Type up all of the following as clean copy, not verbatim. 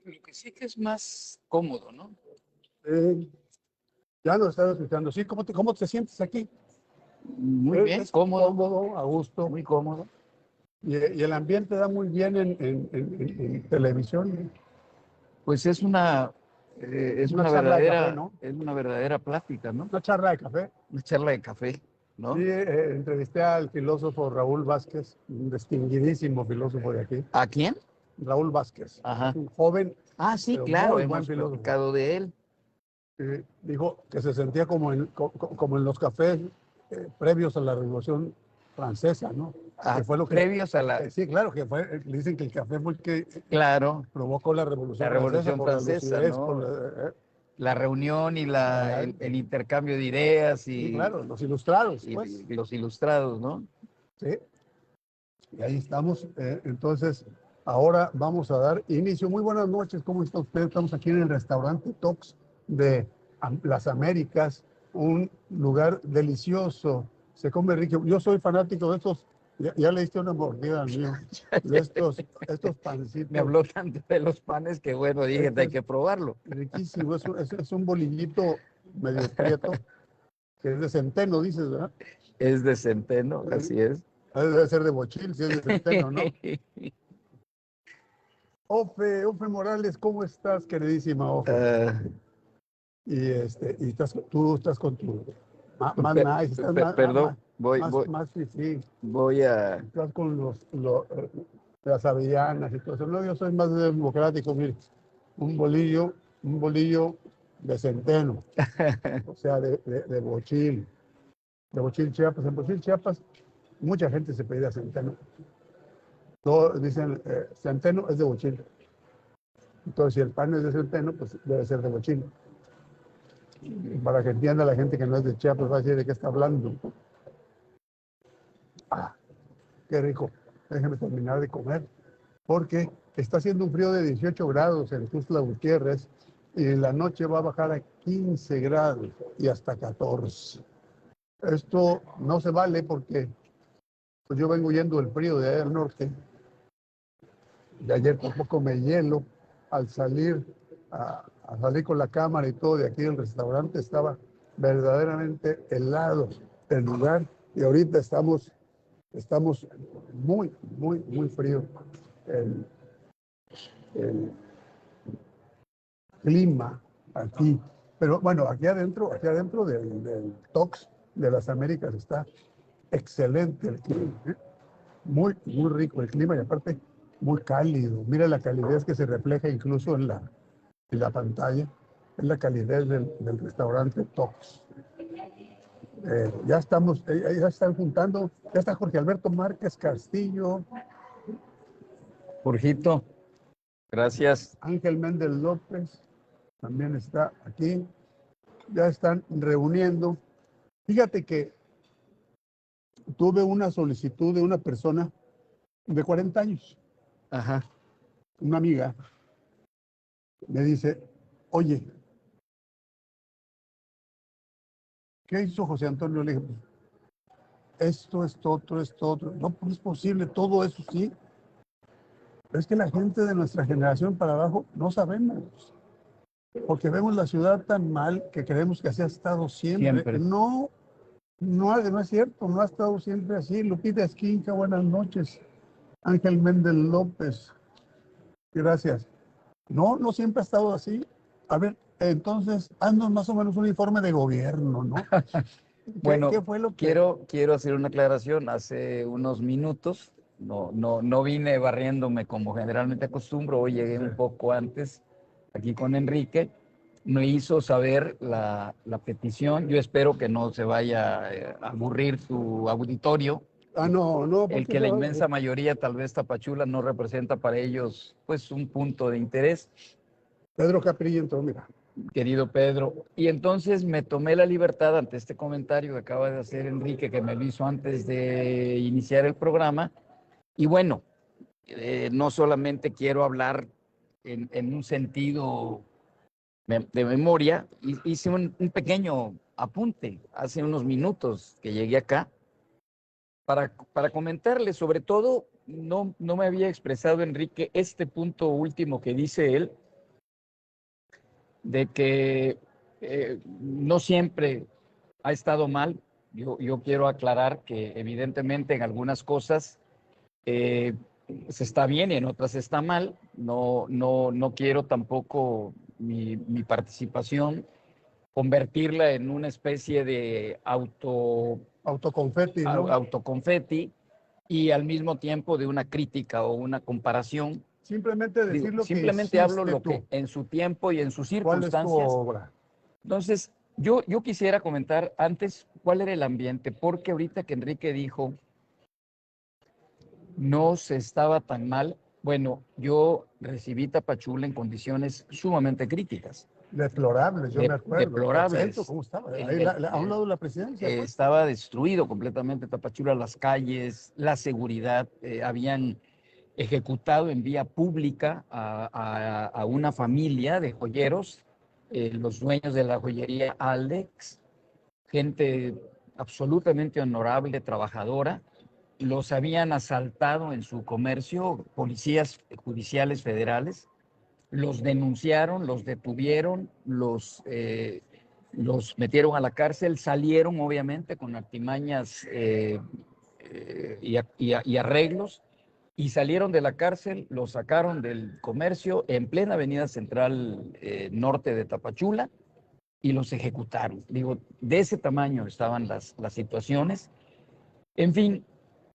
Lo que sí que es más cómodo, ¿no? Ya lo estás escuchando. Sí, ¿cómo te sientes aquí? Muy bien, Es cómodo, cómodo, a gusto. muy cómodo. Y el ambiente da muy bien en televisión. Pues es es Una charla de café, ¿no? es una verdadera plática, ¿no? Una charla de café. Una charla de café, ¿no? Sí, entrevisté al filósofo Raúl Vázquez, un distinguidísimo filósofo de aquí. ¿A quién? Raúl Vázquez. Ajá. Es un joven, Ah, sí, pero claro, muy buen hemos filósofo. platicado de él. Dijo que se sentía como en los cafés previos a la Revolución Francesa, ¿no? Ah, Que fue lo que, previos a la, sí, claro, que fue, dicen que el café fue el que claro, provocó la la Revolución Francesa Revolución por la Francesa, lucidez, ¿no? La reunión y el intercambio de ideas sí, claro, los ilustrados, pues. y los ilustrados, ¿no? Sí, y ahí estamos. Entonces, ahora vamos a dar inicio. Muy buenas noches, ¿cómo está usted? Estamos aquí en el restaurante Tox de Las Américas, un lugar delicioso. Se come rico. Yo soy fanático de estos, ya le diste una mordida al mío, de estos pancitos. Me habló tanto de los panes que bueno, dije, hay que probarlo. Riquísimo, es un bolillito medio prieto, que es de centeno, dices, ¿verdad? Es de centeno, así es. Debe ser de bochil, si es de centeno, ¿no? Ofe Morales, ¿cómo estás, queridísima Ofe? Y tú estás con tu más nice, estás Perdón, más sí, voy a... estás con las avellanas y todo eso. No, yo soy más democrático, mire, un bolillo de centeno, o sea, de bochil Chiapas. En Bochil Chiapas, mucha gente se pedía centeno. Todos dicen, centeno es de bochil. Entonces, si el pan es de centeno, pues debe ser de bochil. Para que entienda la gente que no es de Chiapas, va a decir de qué está hablando. Ah, qué rico. Déjeme terminar de comer. Porque está haciendo un frío de 18 grados en Tuxtla Gutiérrez y en la noche va a bajar a 15 grados y hasta 14. Esto no se vale porque pues yo vengo yendo del frío de allá del norte. De ayer tampoco me hielo al salir a salir con la cámara y todo de aquí del restaurante. Estaba verdaderamente helado el lugar y ahorita estamos muy, muy, muy frío. El clima aquí. Pero bueno, aquí adentro del Tox de las Américas está excelente el clima. Muy, muy rico el clima y aparte muy cálido. Mira la calidez que se refleja incluso en la pantalla. Es la calidez del restaurante Tox. Ya están juntando, ya está Jorge Alberto Márquez Castillo, Jorgito, gracias. Ángel Méndez López, también está aquí. Ya están reuniendo. Fíjate que tuve una solicitud de una persona de 40 años, Ajá. una amiga, me dice, oye, ¿qué hizo José Antonio? Le dije, esto, otro. No, pues es posible, todo eso sí. Pero es que la gente de nuestra generación para abajo no sabemos. Porque vemos la ciudad tan mal que creemos que así ha estado siempre. No, no es cierto, no ha estado siempre así. Lupita Esquinca, buenas noches. Ángel Méndez López, gracias. No siempre ha estado así. A ver, entonces, haznos más o menos un informe de gobierno, ¿no? Bueno, ¿Qué fue lo que...? quiero hacer una aclaración. Hace unos minutos, no vine barriéndome como generalmente acostumbro. Hoy llegué un poco antes aquí con Enrique. Me hizo saber la petición. Yo espero que no se vaya a aburrir su auditorio. No. El que la inmensa mayoría, tal vez Tapachula, no representa para ellos pues un punto de interés. Pedro Caprillo entró, mira. Querido Pedro, y entonces me tomé la libertad ante este comentario que acaba de hacer Enrique, que me lo hizo antes de iniciar el programa, y bueno, no solamente quiero hablar en un sentido de memoria, hice un pequeño apunte hace unos minutos que llegué acá para comentarles sobre todo no me había expresado, Enrique, este punto último que dice él, de que no siempre ha estado mal. Yo quiero aclarar que evidentemente en algunas cosas eh, se está bien y en otras está mal. No quiero tampoco mi participación convertirla en una especie de Autoconfeti, ¿no? autoconfeti y al mismo tiempo de una crítica o una comparación. Simplemente Digo, decir lo que simplemente hablo hiciste lo tú. que en su tiempo y en sus ¿Cuál es tu circunstancias. obra? Entonces, yo quisiera comentar antes cuál era el ambiente, porque ahorita que Enrique dijo no se estaba tan mal, bueno, yo recibí Tapachula en condiciones sumamente críticas, Deplorables, yo me acuerdo. El centro, deplorables. ¿cómo estaba? Ahí a un lado de la presidencia, pues. Estaba destruido completamente Tapachula, las calles, la seguridad, habían ejecutado en vía pública a una familia de joyeros, los dueños de la joyería Alex, gente absolutamente honorable, trabajadora. Los habían asaltado en su comercio policías judiciales federales, los denunciaron, los detuvieron, los metieron a la cárcel, salieron obviamente con artimañas y arreglos, y salieron de la cárcel, los sacaron del comercio en plena avenida central norte de Tapachula y los ejecutaron. Digo, de ese tamaño estaban las situaciones. En fin,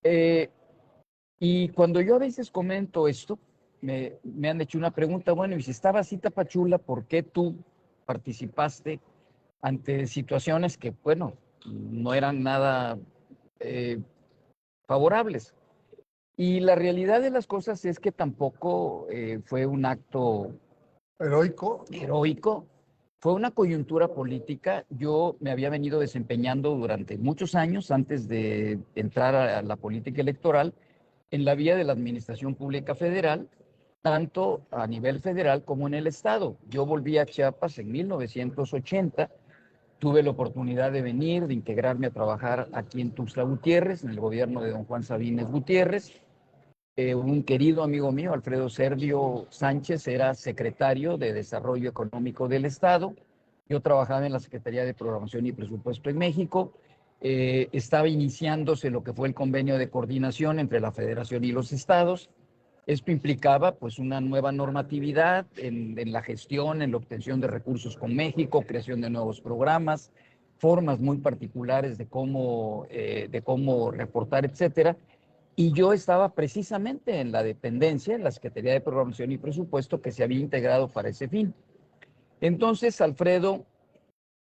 eh, y cuando yo a veces comento esto, me han hecho una pregunta, bueno, y si estaba así Tapachula, ¿por qué tú participaste ante situaciones que, bueno, no eran nada eh, favorables? Y la realidad de las cosas es que tampoco fue un acto Heroico, ¿no? heroico, fue una coyuntura política. Yo me había venido desempeñando durante muchos años antes de entrar a la política electoral en la vía de la administración pública federal, tanto a nivel federal como en el estado. Yo volví a Chiapas en 1980, tuve la oportunidad de venir, de integrarme a trabajar aquí en Tuxtla Gutiérrez, en el gobierno de don Juan Sabines Gutiérrez. Un querido amigo mío, Alfredo Sergio Sánchez, era secretario de Desarrollo Económico del Estado. Yo trabajaba en la Secretaría de Programación y Presupuesto en México. Estaba iniciándose lo que fue el convenio de coordinación entre la Federación y los estados. Esto implicaba pues una nueva normatividad en la gestión, en la obtención de recursos con México, creación de nuevos programas, formas muy particulares de cómo reportar, etcétera. Y yo estaba precisamente en la dependencia, en la Secretaría de Programación y Presupuesto, que se había integrado para ese fin. Entonces, Alfredo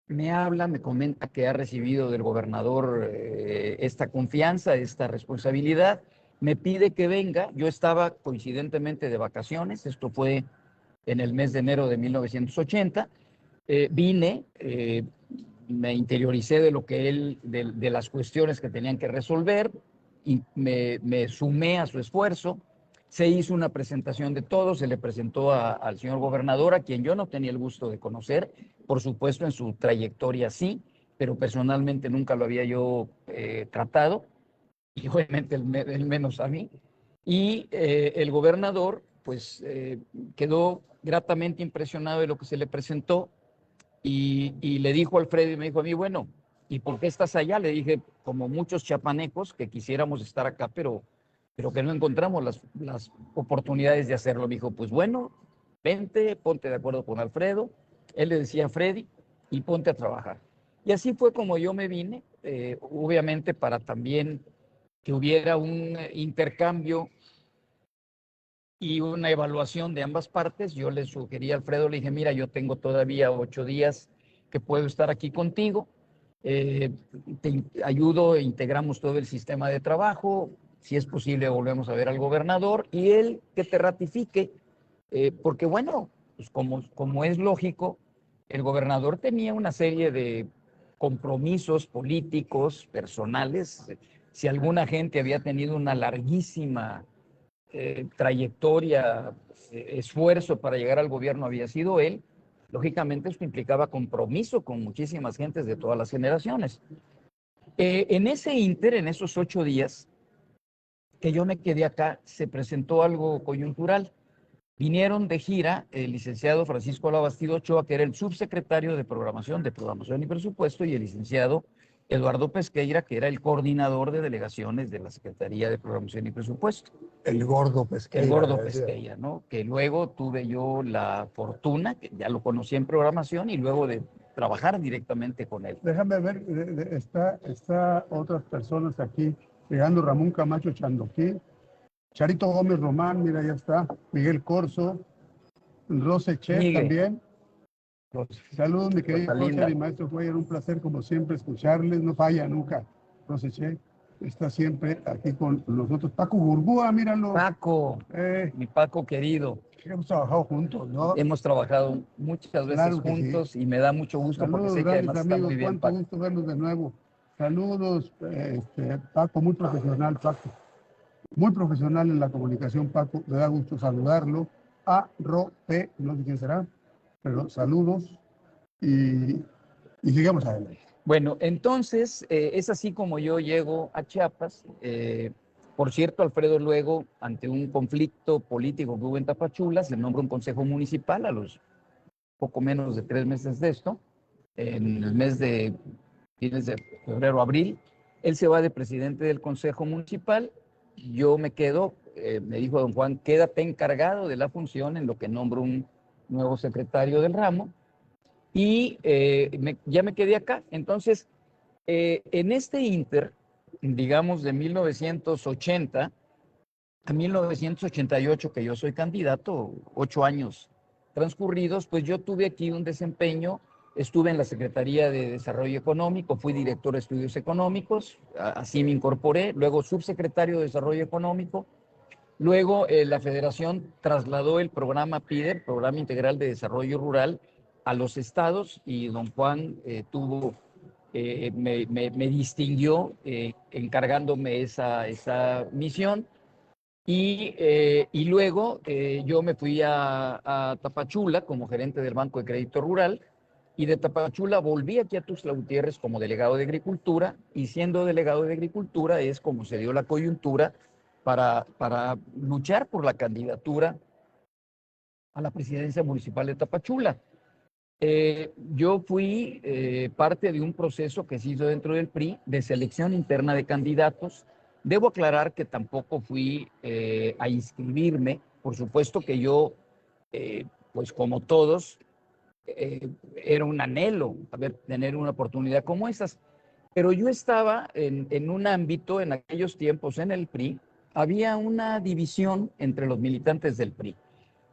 me habla, me comenta que ha recibido del gobernador esta confianza, esta responsabilidad, me pide que venga. Yo estaba coincidentemente de vacaciones, esto fue en el mes de enero de 1980. Vine, me interioricé de lo que él, de las cuestiones que tenían que resolver, y me sumé a su esfuerzo. Se hizo una presentación de todo, se le presentó al señor gobernador, a quien yo no tenía el gusto de conocer, por supuesto en su trayectoria sí, pero personalmente nunca lo había yo tratado, y obviamente él menos a mí. Y el gobernador pues quedó gratamente impresionado de lo que se le presentó, y le dijo a Alfredo y me dijo a mí, bueno, ¿y por qué estás allá? Le dije, como muchos chapanecos que quisiéramos estar acá, pero que no encontramos las oportunidades de hacerlo. Me dijo, pues bueno, vente, ponte de acuerdo con Alfredo. Él le decía a Freddy, y ponte a trabajar. Y así fue como yo me vine, obviamente para también que hubiera un intercambio y una evaluación de ambas partes. Yo le sugerí a Alfredo, le dije, mira, yo tengo todavía 8 días que puedo estar aquí contigo, eh, te ayudo, integramos todo el sistema de trabajo, si es posible volvemos a ver al gobernador y él que te ratifique, porque bueno, pues como es lógico, el gobernador tenía una serie de compromisos políticos, personales. Si alguna gente había tenido una larguísima trayectoria, esfuerzo para llegar al gobierno había sido él. Lógicamente esto implicaba compromiso con muchísimas gentes de todas las generaciones. En ese inter, en esos 8 días, que yo me quedé acá, se presentó algo coyuntural. Vinieron de gira el licenciado Francisco Labastido Ochoa, que era el subsecretario de Programación y Presupuesto, y el licenciado Eduardo Pesqueira, que era el coordinador de delegaciones de la Secretaría de Programación y Presupuesto. El gordo Pesqueira. El gordo Pesqueira, ¿no? Que luego tuve yo la fortuna, que ya lo conocí en programación, y luego de trabajar directamente con él. Déjame ver, está otras personas aquí, llegando Ramón Camacho Chandoquí, Charito Gómez Román, mira, ya está, Miguel Corso, Rose Chef también. Saludos, mi querido José y maestro Cuellar, un placer como siempre escucharles, no falla nunca. Rose Chef está siempre aquí con nosotros. Paco Burgúa, míralo. Paco, mi Paco querido. Hemos trabajado juntos, ¿no? Hemos trabajado muchas veces juntos, sí. Y me da mucho gusto. Saludos, porque sé que además amigos, está muy bien, cuánto gusto verlos de nuevo. Saludos, Paco, muy profesional, Paco. Muy profesional en la comunicación, Paco. Me da gusto saludarlo. P, no sé quién será, pero saludos y sigamos adelante. Bueno, entonces es así como yo llego a Chiapas. Por cierto, Alfredo, luego, ante un conflicto político que hubo en Tapachula, se nombra un consejo municipal a los poco menos de 3 meses de esto, en el mes de fines de febrero, abril. Él se va de presidente del consejo municipal, yo me quedo, me dijo don Juan, quédate encargado de la función en lo que nombro un nuevo secretario del ramo, y ya me quedé acá. Entonces, en este inter, digamos de 1980 a 1988, que yo soy candidato, 8 años transcurridos, pues yo tuve aquí un desempeño. Estuve en la Secretaría de Desarrollo Económico, fui director de estudios económicos, así me incorporé, luego subsecretario de Desarrollo Económico. Luego la Federación trasladó el programa PIDER, Programa Integral de Desarrollo Rural, a los estados, y don Juan me distinguió encargándome esa misión. Y luego yo me fui a Tapachula como gerente del Banco de Crédito Rural, y de Tapachula volví aquí a Tuxtla Gutiérrez como delegado de Agricultura, y siendo delegado de Agricultura es como se dio la coyuntura para luchar por la candidatura a la presidencia municipal de Tapachula. Yo fui parte de un proceso que se hizo dentro del PRI de selección interna de candidatos. Debo aclarar que tampoco fui a inscribirme. Por supuesto que yo, pues como todos, era un anhelo tener una oportunidad como esas. Pero yo estaba en un ámbito, en aquellos tiempos en el PRI, había una división entre los militantes del PRI.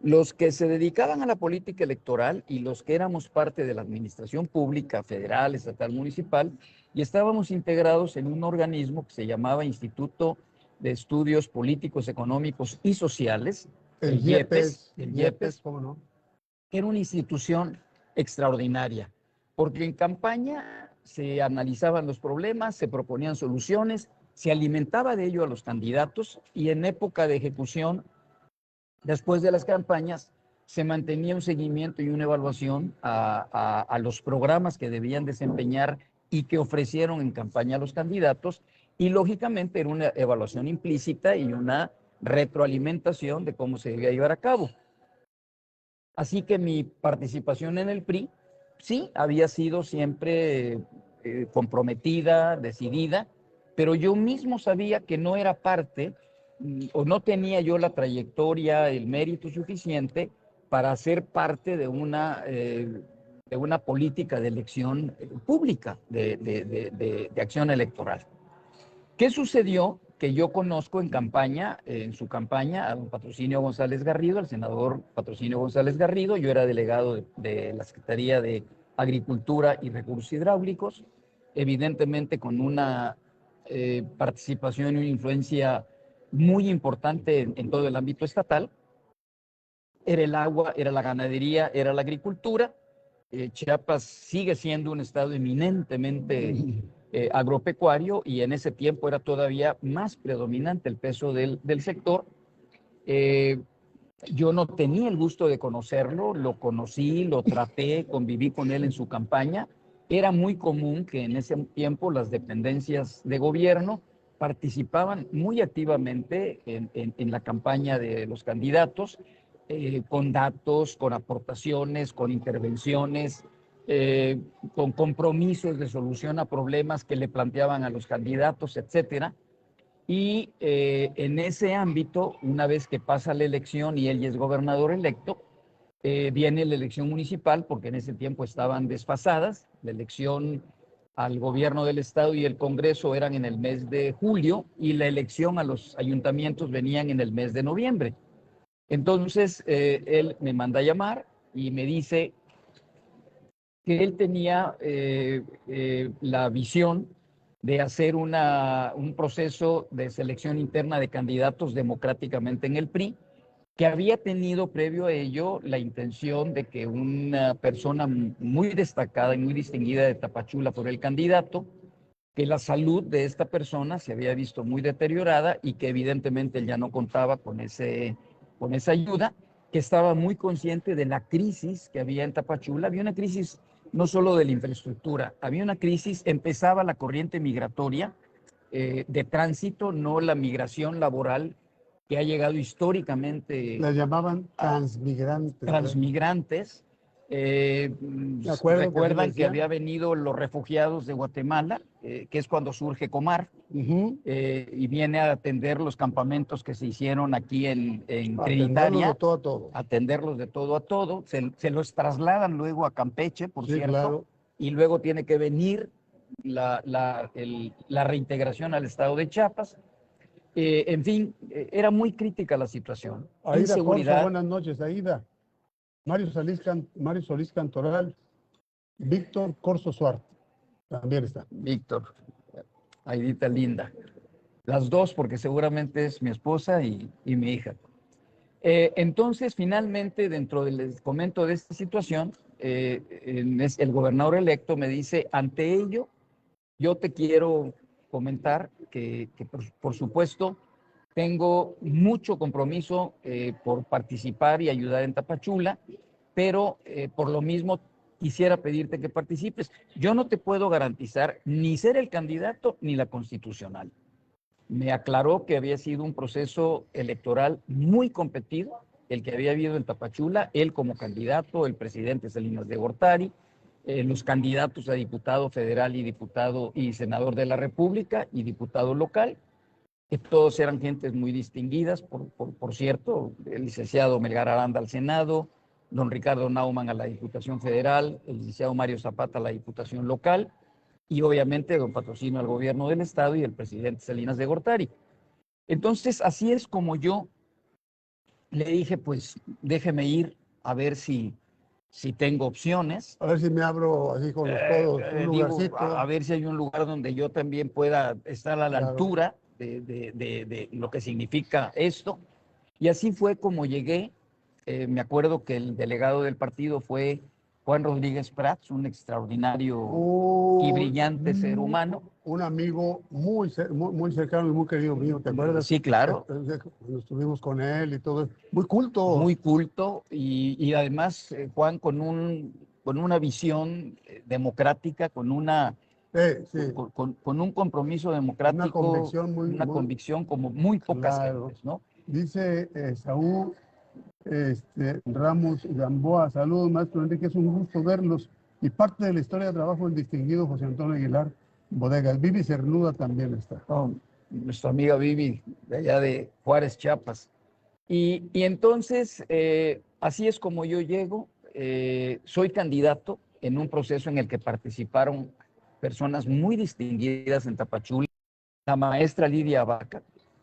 Los que se dedicaban a la política electoral y los que éramos parte de la administración pública, federal, estatal, municipal, y estábamos integrados en un organismo que se llamaba Instituto de Estudios Políticos, Económicos y Sociales, el IEPES, ¿cómo no? Era una institución extraordinaria, porque en campaña se analizaban los problemas, se proponían soluciones, se alimentaba de ello a los candidatos, y en época de ejecución, después de las campañas, se mantenía un seguimiento y una evaluación a los programas que debían desempeñar y que ofrecieron en campaña a los candidatos, y lógicamente era una evaluación implícita y una retroalimentación de cómo se debía llevar a cabo. Así que mi participación en el PRI, sí, había sido siempre comprometida, decidida, pero yo mismo sabía que no era parte o no tenía yo la trayectoria, el mérito suficiente para ser parte de una política de elección pública, de acción electoral. ¿Qué sucedió? Que yo conozco en su campaña, a don Patrocinio González Garrido, al senador Patrocinio González Garrido. Yo era delegado de la Secretaría de Agricultura y Recursos Hidráulicos, evidentemente con una participación y una influencia muy importante en todo el ámbito estatal. Era el agua, era la ganadería, era la agricultura. Chiapas sigue siendo un estado eminentemente agropecuario, y en ese tiempo era todavía más predominante el peso del sector. Yo no tenía el gusto de conocerlo, lo conocí, lo traté, conviví con él en su campaña. Era muy común que en ese tiempo las dependencias de gobierno participaban muy activamente en la campaña de los candidatos, con datos, con aportaciones, con intervenciones, con compromisos de solución a problemas que le planteaban a los candidatos, etcétera. Y en ese ámbito, una vez que pasa la elección y él ya es gobernador electo, viene la elección municipal, porque en ese tiempo estaban desfasadas. La elección al gobierno del estado y el Congreso eran en el mes de julio y la elección a los ayuntamientos venían en el mes de noviembre. Entonces, él me manda a llamar y me dice que él tenía la visión de hacer un proceso de selección interna de candidatos democráticamente en el PRI, que había tenido previo a ello la intención de que una persona muy destacada y muy distinguida de Tapachula fuera el candidato, que la salud de esta persona se había visto muy deteriorada y que evidentemente él ya no contaba con esa ayuda, que estaba muy consciente de la crisis que había en Tapachula. Había una crisis no solo de la infraestructura, había una crisis, empezaba la corriente migratoria de tránsito, no la migración laboral que ha llegado históricamente. La llamaban transmigrantes. Transmigrantes. Recuerdan que había venido los refugiados de Guatemala, que es cuando surge Comar, y viene a atender los campamentos que se hicieron aquí en Trinitaria. De todo a todo. Atenderlos de todo a todo. Se los trasladan luego a Campeche, por cierto, claro. Y luego tiene que venir la reintegración al estado de Chiapas. En fin, era muy crítica la situación. Aida Inseguridad. Corso, buenas noches, Aida. Mario Solís Cantoral, Víctor Corso Suárez, también está. Víctor, Aidita linda. Las dos, porque seguramente es mi esposa y mi hija. Entonces, finalmente, dentro del comento de esta situación, el gobernador electo me dice, ante ello, yo te quiero comentar que por supuesto, tengo mucho compromiso por participar y ayudar en Tapachula, pero por lo mismo quisiera pedirte que participes. Yo no te puedo garantizar ni ser el candidato ni la constitucional. Me aclaró que había sido un proceso electoral muy competido, el que había habido en Tapachula, él como candidato, el presidente Salinas de Gortari, los candidatos a diputado federal y diputado y senador de la República y diputado local, que todos eran gentes muy distinguidas, por cierto, el licenciado Melgar Aranda al Senado, don Ricardo Naumann a la Diputación Federal, el licenciado Mario Zapata a la Diputación Local, y obviamente don Patrocinio al gobierno del estado y el presidente Salinas de Gortari. Entonces, así es como yo le dije, pues déjeme ir a ver si tengo opciones. A ver si me abro así con los codos, un lugarcito. A ver si hay un lugar donde yo también pueda estar a la altura de lo que significa esto. Y así fue como llegué. Me acuerdo que el delegado del partido fue Juan Rodríguez Prats, un extraordinario y brillante ser humano. Un amigo muy cercano y muy querido mío, ¿te acuerdas? Sí, claro. Estuvimos con él y todo. Muy culto. Muy culto y además Juan con una visión democrática, con con un compromiso democrático, una convicción como muy pocas gentes, ¿no? Dice Saúl Ramos Gamboa, saludos maestro Enrique, es un gusto verlos y parte de la historia de trabajo del distinguido José Antonio Aguilar Bodegas. Vivi Cernuda también está. Nuestra amiga Vivi, de allá de Juárez, Chiapas. Y entonces, así es como yo llego. Soy candidato en un proceso en el que participaron personas muy distinguidas en Tapachula, la maestra Lidia Abarca,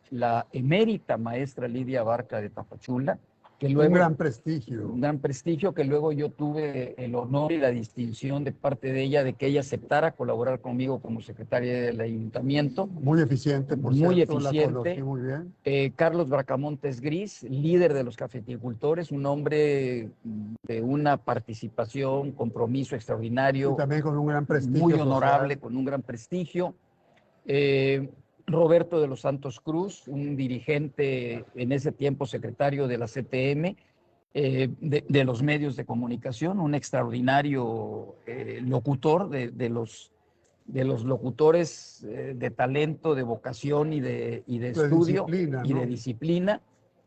la emérita maestra Lidia Abarca de Tapachula, que luego, un gran prestigio. Un gran prestigio que luego yo tuve el honor y la distinción de parte de ella de que ella aceptara colaborar conmigo como secretaria del ayuntamiento. Muy eficiente, por muy cierto, eficiente. La conocí muy bien. Carlos Bracamontes Gris, líder de los cafeticultores, un hombre de una participación, compromiso extraordinario. Y también con un gran prestigio muy honorable, social. con un gran prestigio. Roberto de los Santos Cruz, un dirigente en ese tiempo secretario de la CTM, de los medios de comunicación, un extraordinario locutor de los de los locutores de talento, de vocación y de estudio y ¿no? de disciplina,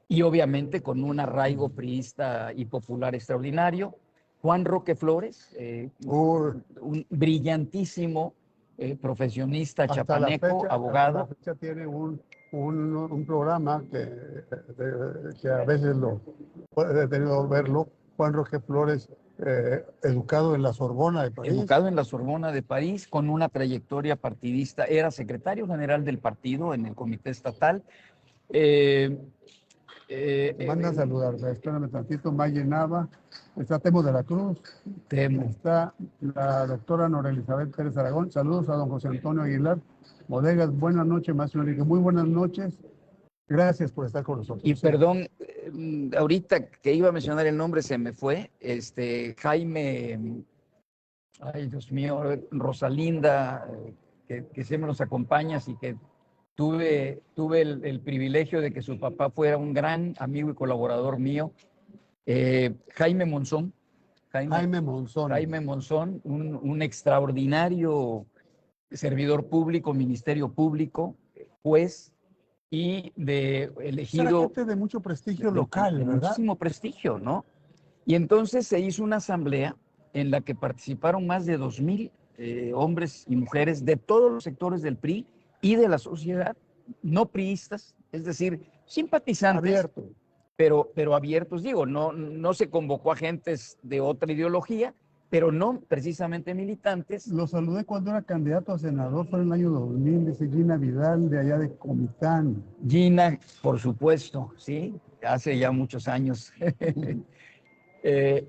y obviamente con un arraigo priista y popular extraordinario. Juan Roque Flores, un brillantísimo profesionista chapaneco, abogado. Hasta la fecha tiene un programa que a veces he tenido verlo, Juan Roque Flores, educado en la Sorbona de París. Educado en la Sorbona de París, con una trayectoria partidista, era secretario general del partido en el comité estatal. Manda a saludarme, espérame tantito. Maye Nava, está Temo de la Cruz, está la doctora Nora Elizabeth Pérez Aragón. Saludos a don José Antonio Aguilar Bodegas. Buenas noches, maestro Enrique. Muy buenas noches. Gracias por estar con nosotros. Y perdón, ahorita que iba a mencionar el nombre se me fue. Jaime, ay Dios mío, Rosalinda, que siempre nos acompañas y que tuve el privilegio de que su papá fuera un gran amigo y colaborador mío. Jaime Monzón. Jaime Monzón. Jaime Monzón, un extraordinario servidor público, ministerio público, juez y de elegido. Gente de mucho prestigio local, ¿verdad? Muchísimo prestigio, ¿no? Y entonces se hizo una asamblea en la que participaron más de 2,000 hombres y mujeres de todos los sectores del PRI y de la sociedad, no priistas, es decir, simpatizantes. Abiertos. Pero abiertos, digo, no se convocó a gentes de otra ideología, pero no precisamente militantes. Lo saludé cuando era candidato a senador, fue en el año 2000, dice Gina Vidal, de allá de Comitán. Gina, por supuesto, sí, hace ya muchos años.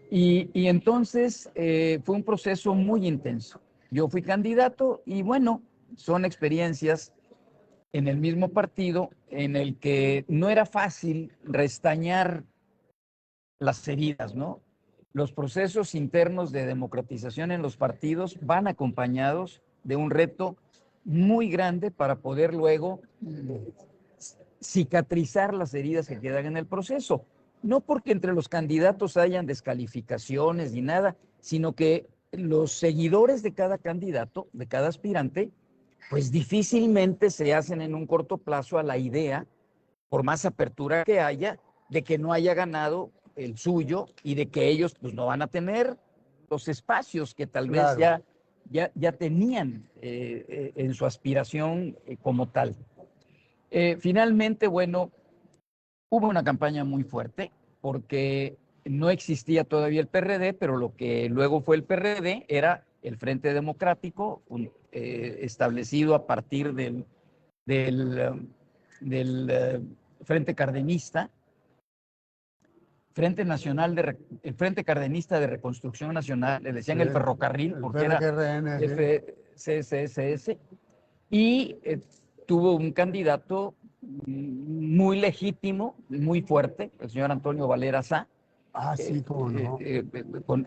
Y entonces fue un proceso muy intenso. Yo fui candidato y bueno, son experiencias en el mismo partido en el que no era fácil restañar las heridas, ¿no? Los procesos internos de democratización en los partidos van acompañados de un reto muy grande para poder luego cicatrizar las heridas que quedan en el proceso. No porque entre los candidatos hayan descalificaciones ni nada, sino que los seguidores de cada candidato, de cada aspirante, pues difícilmente se hacen en un corto plazo a la idea, por más apertura que haya, de que no haya ganado el suyo y de que ellos pues no van a tener los espacios que tal vez ya tenían en su aspiración como tal. Finalmente, bueno, hubo una campaña muy fuerte porque no existía todavía el PRD, pero lo que luego fue el PRD era el Frente Democrático, establecido a partir del Frente Cardenista, el Frente Cardenista de Reconstrucción Nacional, le decían el ferrocarril, porque era FCSS, y tuvo un candidato muy legítimo, muy fuerte, el señor Antonio Valera Sá. Sí, cómo no.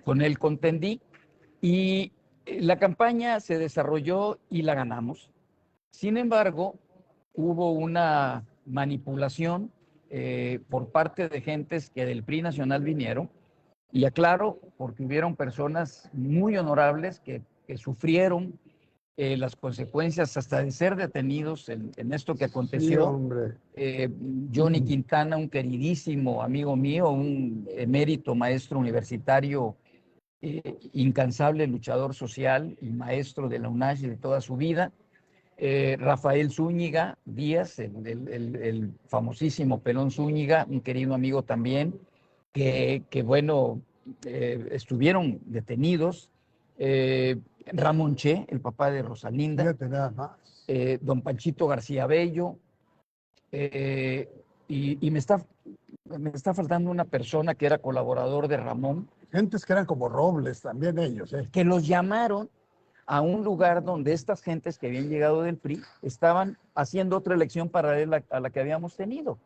Con él contendí, y la campaña se desarrolló y la ganamos. Sin embargo, hubo una manipulación por parte de gentes que del PRI nacional vinieron, y aclaro, porque hubieron personas muy honorables que sufrieron las consecuencias hasta de ser detenidos en esto que aconteció. Sí, Johnny Quintana, un queridísimo amigo mío, un emérito maestro universitario, incansable luchador social y maestro de la UNACH de toda su vida. Rafael Zúñiga Díaz, el famosísimo Pelón Zúñiga, un querido amigo también, que bueno, estuvieron detenidos. Ramón Che, el papá de Rosalinda. Fíjate nada más. Don Panchito García Bello. Y me está faltando una persona que era colaborador de Ramón. Gentes que eran como robles también ellos. Que los llamaron a un lugar donde estas gentes que habían llegado del PRI estaban haciendo otra elección paralela a la que habíamos tenido.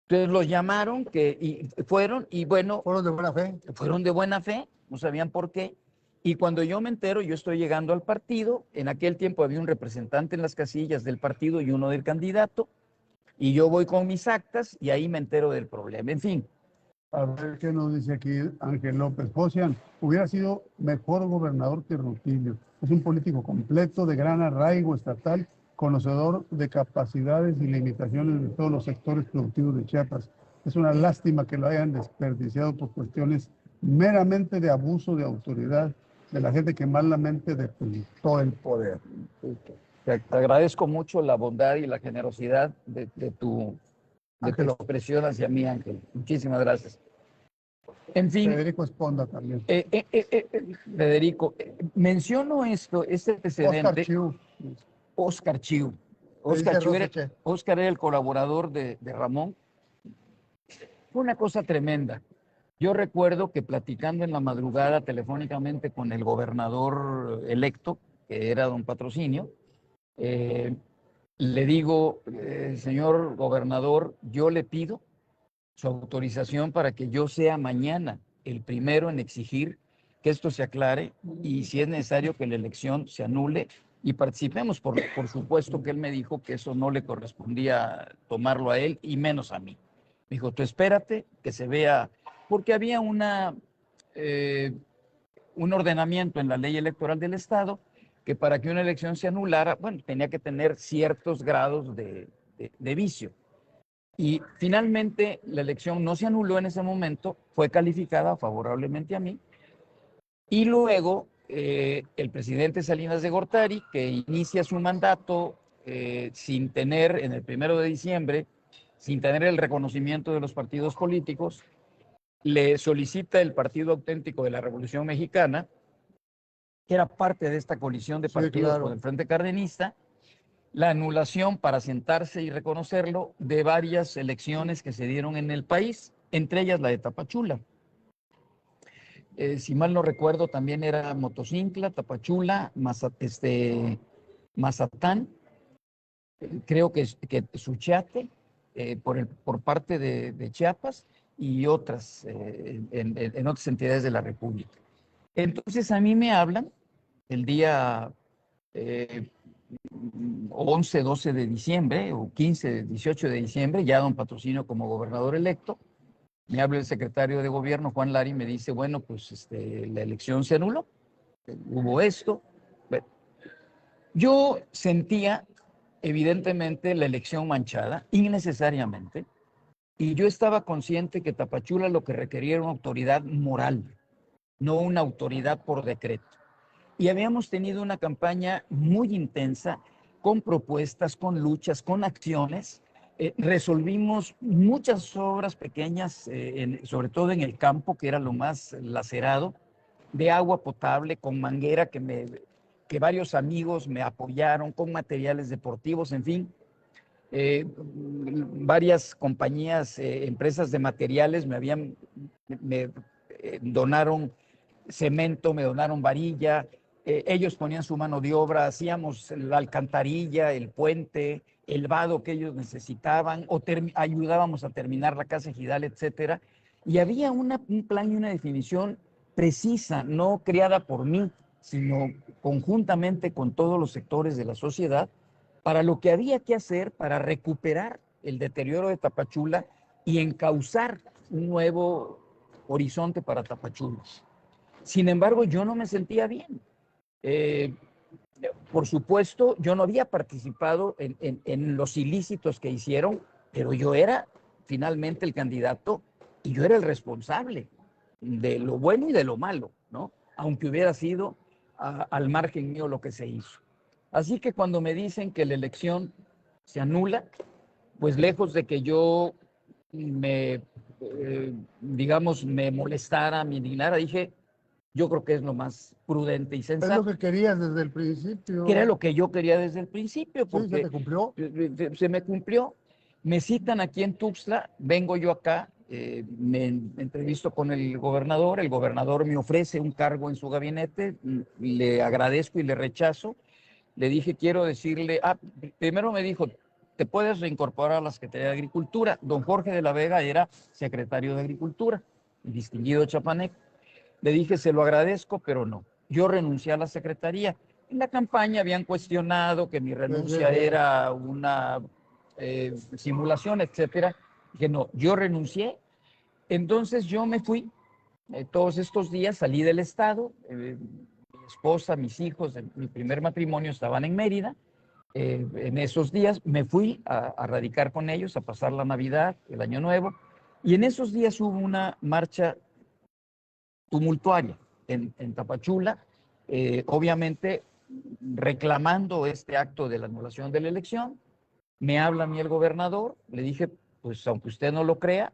Entonces los llamaron y fueron, y bueno... ¿Fueron de buena fe? Fueron de buena fe, no sabían por qué. Y cuando yo me entero, yo estoy llegando al partido, en aquel tiempo había un representante en las casillas del partido y uno del candidato, y yo voy con mis actas y ahí me entero del problema. En fin. A ver qué nos dice aquí Ángel López. Josian, hubiera sido mejor gobernador que Rutilio. Es un político completo, de gran arraigo estatal, conocedor de capacidades y limitaciones de todos los sectores productivos de Chiapas. Es una lástima que lo hayan desperdiciado por cuestiones meramente de abuso de autoridad de la gente que malamente depositó el poder. Te agradezco mucho la bondad y la generosidad de tu expresión hacia mí, Ángel. Muchísimas gracias. En fin. Federico Esponda también. Federico, menciono este antecedente. Oscar Chiu. Oscar era el colaborador de Ramón. Fue una cosa tremenda. Yo recuerdo que platicando en la madrugada telefónicamente con el gobernador electo, que era don Patrocinio, le digo, señor gobernador, yo le pido su autorización para que yo sea mañana el primero en exigir que esto se aclare y si es necesario que la elección se anule y participemos. Por supuesto que él me dijo que eso no le correspondía tomarlo a él y menos a mí. Me dijo, tú espérate que se vea, porque había un ordenamiento en la ley electoral del Estado que para que una elección se anulara, bueno, tenía que tener ciertos grados de vicio. Y finalmente la elección no se anuló en ese momento, fue calificada favorablemente a mí. Y luego el presidente Salinas de Gortari, que inicia su mandato sin tener, en el 1 de diciembre, sin tener el reconocimiento de los partidos políticos, le solicita el Partido Auténtico de la Revolución Mexicana, que era parte de esta coalición de partidos con el Frente Cardenista, la anulación para sentarse y reconocerlo de varias elecciones que se dieron en el país, entre ellas la de Tapachula. Si mal no recuerdo, también era Motocincla, Tapachula, Mazatán, creo que Suchiate, por parte de Chiapas y otras, en otras entidades de la República. Entonces a mí me hablan el día 11, 12 de diciembre, o 15, 18 de diciembre, ya don Patrocinio como gobernador electo, me habla el secretario de gobierno, Juan Lari, y me dice, bueno, pues la elección se anuló, hubo esto. Bueno, yo sentía, evidentemente, la elección manchada, innecesariamente, y yo estaba consciente que Tapachula lo que requería era una autoridad moral, no una autoridad por decreto. Y habíamos tenido una campaña muy intensa, con propuestas, con luchas, con acciones. Resolvimos muchas obras pequeñas, sobre todo en el campo, que era lo más lacerado, de agua potable, con manguera, que varios amigos me apoyaron, con materiales deportivos, en fin. Varias compañías, empresas de materiales me donaron cemento, me donaron varilla, ellos ponían su mano de obra, hacíamos la alcantarilla, el puente, el vado que ellos necesitaban, o ayudábamos a terminar la casa ejidal, etcétera. Y había un plan y una definición precisa, no creada por mí, sino conjuntamente con todos los sectores de la sociedad, para lo que había que hacer para recuperar el deterioro de Tapachula y encauzar un nuevo horizonte para Tapachula. Sin embargo, yo no me sentía bien. Por supuesto, yo no había participado en los ilícitos que hicieron, pero yo era finalmente el candidato y yo era el responsable de lo bueno y de lo malo, ¿no? Aunque hubiera sido al margen mío lo que se hizo. Así que cuando me dicen que la elección se anula, pues lejos de que yo digamos, me molestara, me indignara, dije, yo creo que es lo más prudente y sensato. Es lo que querías desde el principio. Que era lo que yo quería desde el principio, porque sí, ¿se te cumplió? Se me cumplió. Me citan aquí en Tuxtla, vengo yo acá, me entrevisto con el gobernador me ofrece un cargo en su gabinete, le agradezco y le rechazo. Le dije, quiero decirle, primero me dijo, te puedes reincorporar a la Secretaría de Agricultura. Don Jorge de la Vega era secretario de Agricultura, distinguido chapaneco. Le dije, se lo agradezco, pero no. Yo renuncié a la secretaría. En la campaña habían cuestionado que mi renuncia era una simulación, etcétera. Que no, yo renuncié. Entonces yo me fui todos estos días, salí del estado. esposa, mis hijos de mi primer matrimonio estaban en Mérida. En esos días me fui a radicar con ellos, a pasar la Navidad, el Año Nuevo, y en esos días hubo una marcha tumultuaria en Tapachula, obviamente reclamando este acto de la anulación de la elección. Me habla a mí el gobernador, le dije, pues aunque usted no lo crea,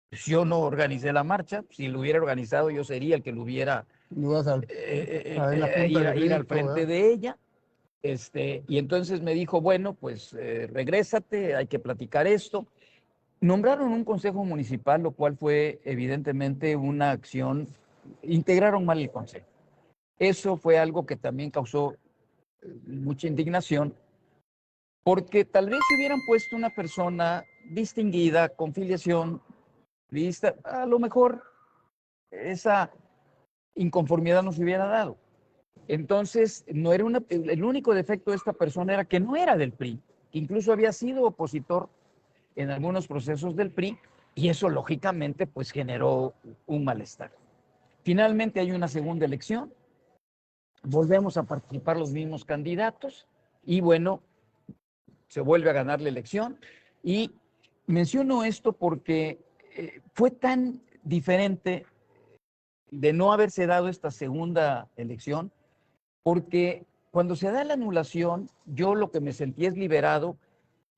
pues yo no organicé la marcha, si lo hubiera organizado yo sería el que lo hubiera en la punta ir, del ir al grito, frente ¿verdad? de ella. Y entonces me dijo, bueno, pues regrésate, hay que platicar esto. Nombraron un consejo municipal, lo cual fue evidentemente una acción, integraron mal el consejo. Eso fue algo que también causó mucha indignación, porque tal vez si hubieran puesto una persona distinguida, con filiación, lista, a lo mejor esa inconformidad no se hubiera dado. Entonces, no era el único defecto de esta persona era que no era del PRI, que incluso había sido opositor en algunos procesos del PRI, y eso lógicamente pues generó un malestar. Finalmente hay una segunda elección, volvemos a participar los mismos candidatos y bueno, se vuelve a ganar la elección. Y menciono esto porque fue tan diferente de no haberse dado esta segunda elección, porque cuando se da la anulación, yo lo que me sentí es liberado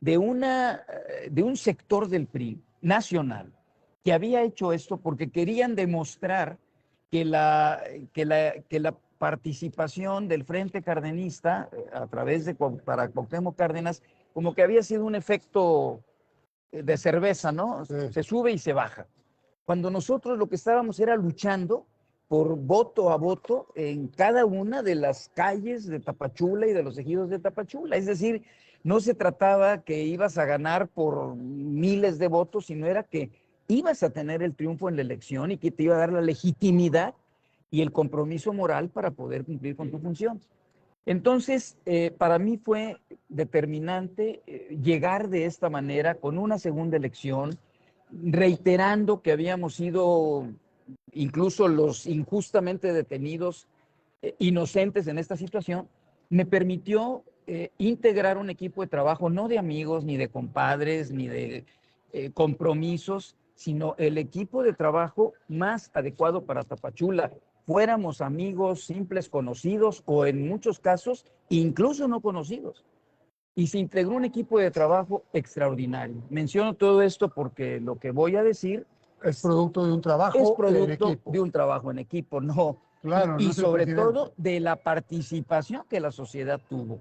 de un sector del PRI nacional que había hecho esto porque querían demostrar que la participación del Frente Cardenista a través para Cuauhtémoc Cárdenas, como que había sido un efecto de cerveza, ¿no? Sí. Se sube y se baja. Cuando nosotros lo que estábamos era luchando por voto a voto en cada una de las calles de Tapachula y de los ejidos de Tapachula. Es decir, no se trataba que ibas a ganar por miles de votos, sino era que ibas a tener el triunfo en la elección y que te iba a dar la legitimidad y el compromiso moral para poder cumplir con tu función. Entonces, para mí fue determinante llegar de esta manera con una segunda elección, reiterando que habíamos sido incluso los injustamente detenidos, inocentes en esta situación, me permitió integrar un equipo de trabajo, no de amigos, ni de compadres, ni de compromisos, sino el equipo de trabajo más adecuado para Tapachula. Fuéramos amigos, simples conocidos o en muchos casos incluso no conocidos. Y se integró un equipo de trabajo extraordinario. Menciono todo esto porque lo que voy a decir Es producto de un es trabajo en producto equipo. de un trabajo en equipo, no. Claro, no Y es el sobre presidente. todo de la participación que la sociedad tuvo.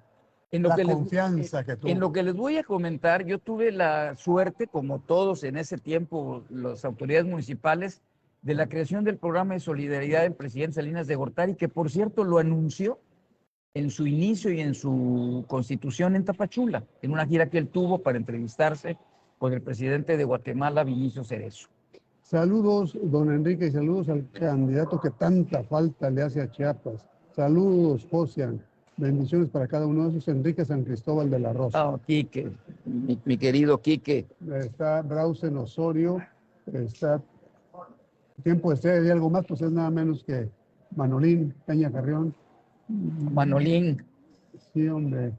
En lo, La que les, confianza que en lo tuvo. que les voy a comentar, yo tuve la suerte, como todos en ese tiempo, las autoridades municipales, de la creación del programa de solidaridad del presidente Salinas de Gortari, que por cierto lo anunció en su inicio y en su constitución en Tapachula, en una gira que él tuvo para entrevistarse con el presidente de Guatemala, Vinicio Cerezo. Saludos, don Enrique, y saludos al candidato que tanta falta le hace a Chiapas. Saludos, Josian. Bendiciones para cada uno de esos. Enrique San Cristóbal de la Rosa. Oh, Quique, mi querido Quique. Está Brausen Osorio. Está Tiempo de Estrella y algo más, pues es nada menos que Manolín Peña Carrión. Manolín. Sí, hombre.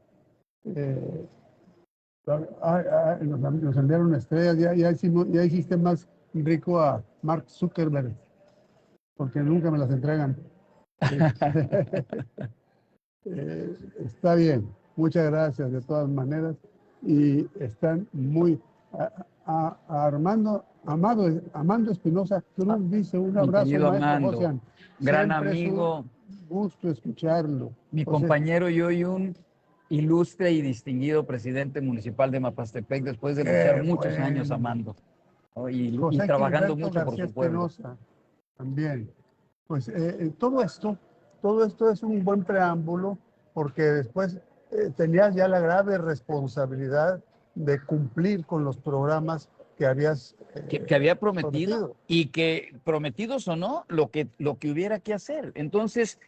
Nos enviaron estrellas. Ya hiciste más rico a Mark Zuckerberg, porque nunca me las entregan. Está bien, muchas gracias de todas maneras. Y están muy. Amando Espinosa Cruz dice: un Mi abrazo, querido maestro Amando, Josian. gran Siempre es un amigo, gusto escucharlo. mi O sea, compañero y hoy un ilustre y distinguido presidente municipal de Mapastepec después de luchar qué muchos años bueno. amando, ¿no? y José trabajando Gilberto mucho por García su pueblo. Espinosa también. Pues todo esto es un buen preámbulo, porque después tenías ya la grave responsabilidad de cumplir con los programas que habías Que había prometido prometido. y que, prometidos o no, lo que hubiera que hacer. Entonces,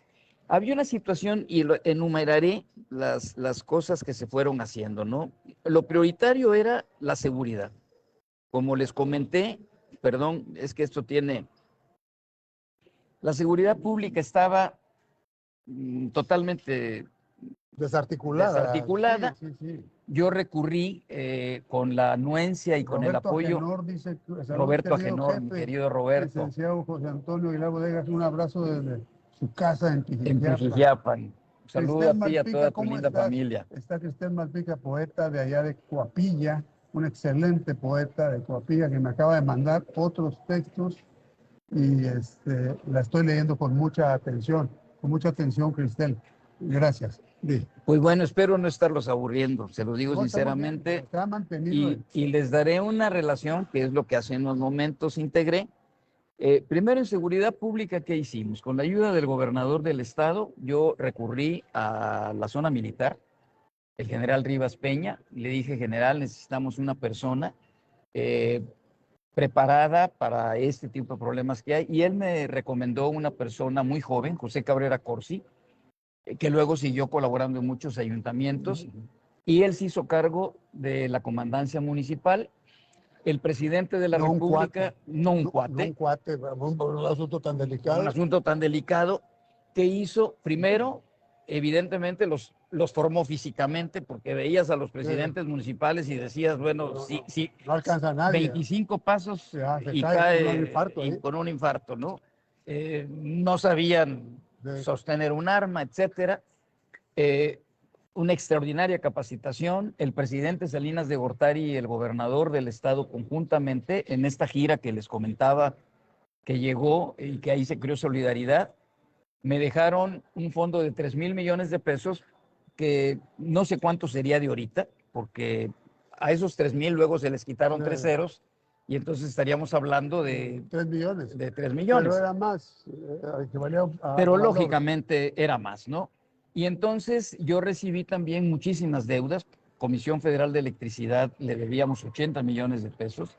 había una situación y enumeraré las cosas que se fueron haciendo, ¿no? Lo prioritario era la seguridad. Como les comenté, perdón, es que esto tiene, la seguridad pública estaba totalmente desarticulada. desarticulada. Yo recurrí con la anuencia y con el Roberto apoyo. Agenor dice, salud, Roberto querido Agenor, mi jefe, querido Roberto, licenciado José Antonio Aguilar Bodegas, un abrazo desde su casa en en Tijijiapa. Pijijiapan. Saludo a Cristel ti y a Malpica, toda tu ¿cómo linda estás? familia. Está Cristel Malpica, poeta de allá de Coapilla, un excelente poeta de Coapilla que me acaba de mandar otros textos y la estoy leyendo con mucha atención, Cristel. Gracias. Sí. Pues bueno, espero no estarlos aburriendo, se lo digo No, está muy bien, sinceramente, está mantenido. y les daré una relación, que es lo que hace unos momentos integré. Primero, en seguridad pública, ¿qué hicimos? Con la ayuda del gobernador del estado, yo recurrí a la zona militar, el general Rivas Peña, le dije, general, necesitamos una persona eh, preparada para este tipo de problemas que hay, y él me recomendó una persona muy joven, José Cabrera Corsi, que luego siguió colaborando en muchos ayuntamientos, y él se hizo cargo de la comandancia municipal. El presidente de la No un República, cuate. no un No cuate, un cuate, un asunto tan un delicado. asunto tan delicado, que hizo primero, evidentemente los formó físicamente, porque veías a los presidentes municipales y decías, bueno, sí, No alcanza a nadie. 25 pasos Ya, se y cae con un cae infarto, con un infarto, ¿no? No sabían sostener un arma, etcétera. Una extraordinaria capacitación. El presidente Salinas de Gortari y el gobernador del estado conjuntamente en esta gira que les comentaba, que llegó y que ahí se creó solidaridad, me dejaron un fondo de 3,000 millones de pesos, que no sé cuánto sería de ahorita, porque a esos 3,000 luego se les quitaron 3 ceros, y entonces estaríamos hablando de 3 millones. De 3 millones. Pero era más, Pero lógicamente era más, ¿no? Y entonces yo recibí también muchísimas deudas. Comisión Federal de Electricidad le debíamos 80 millones de pesos.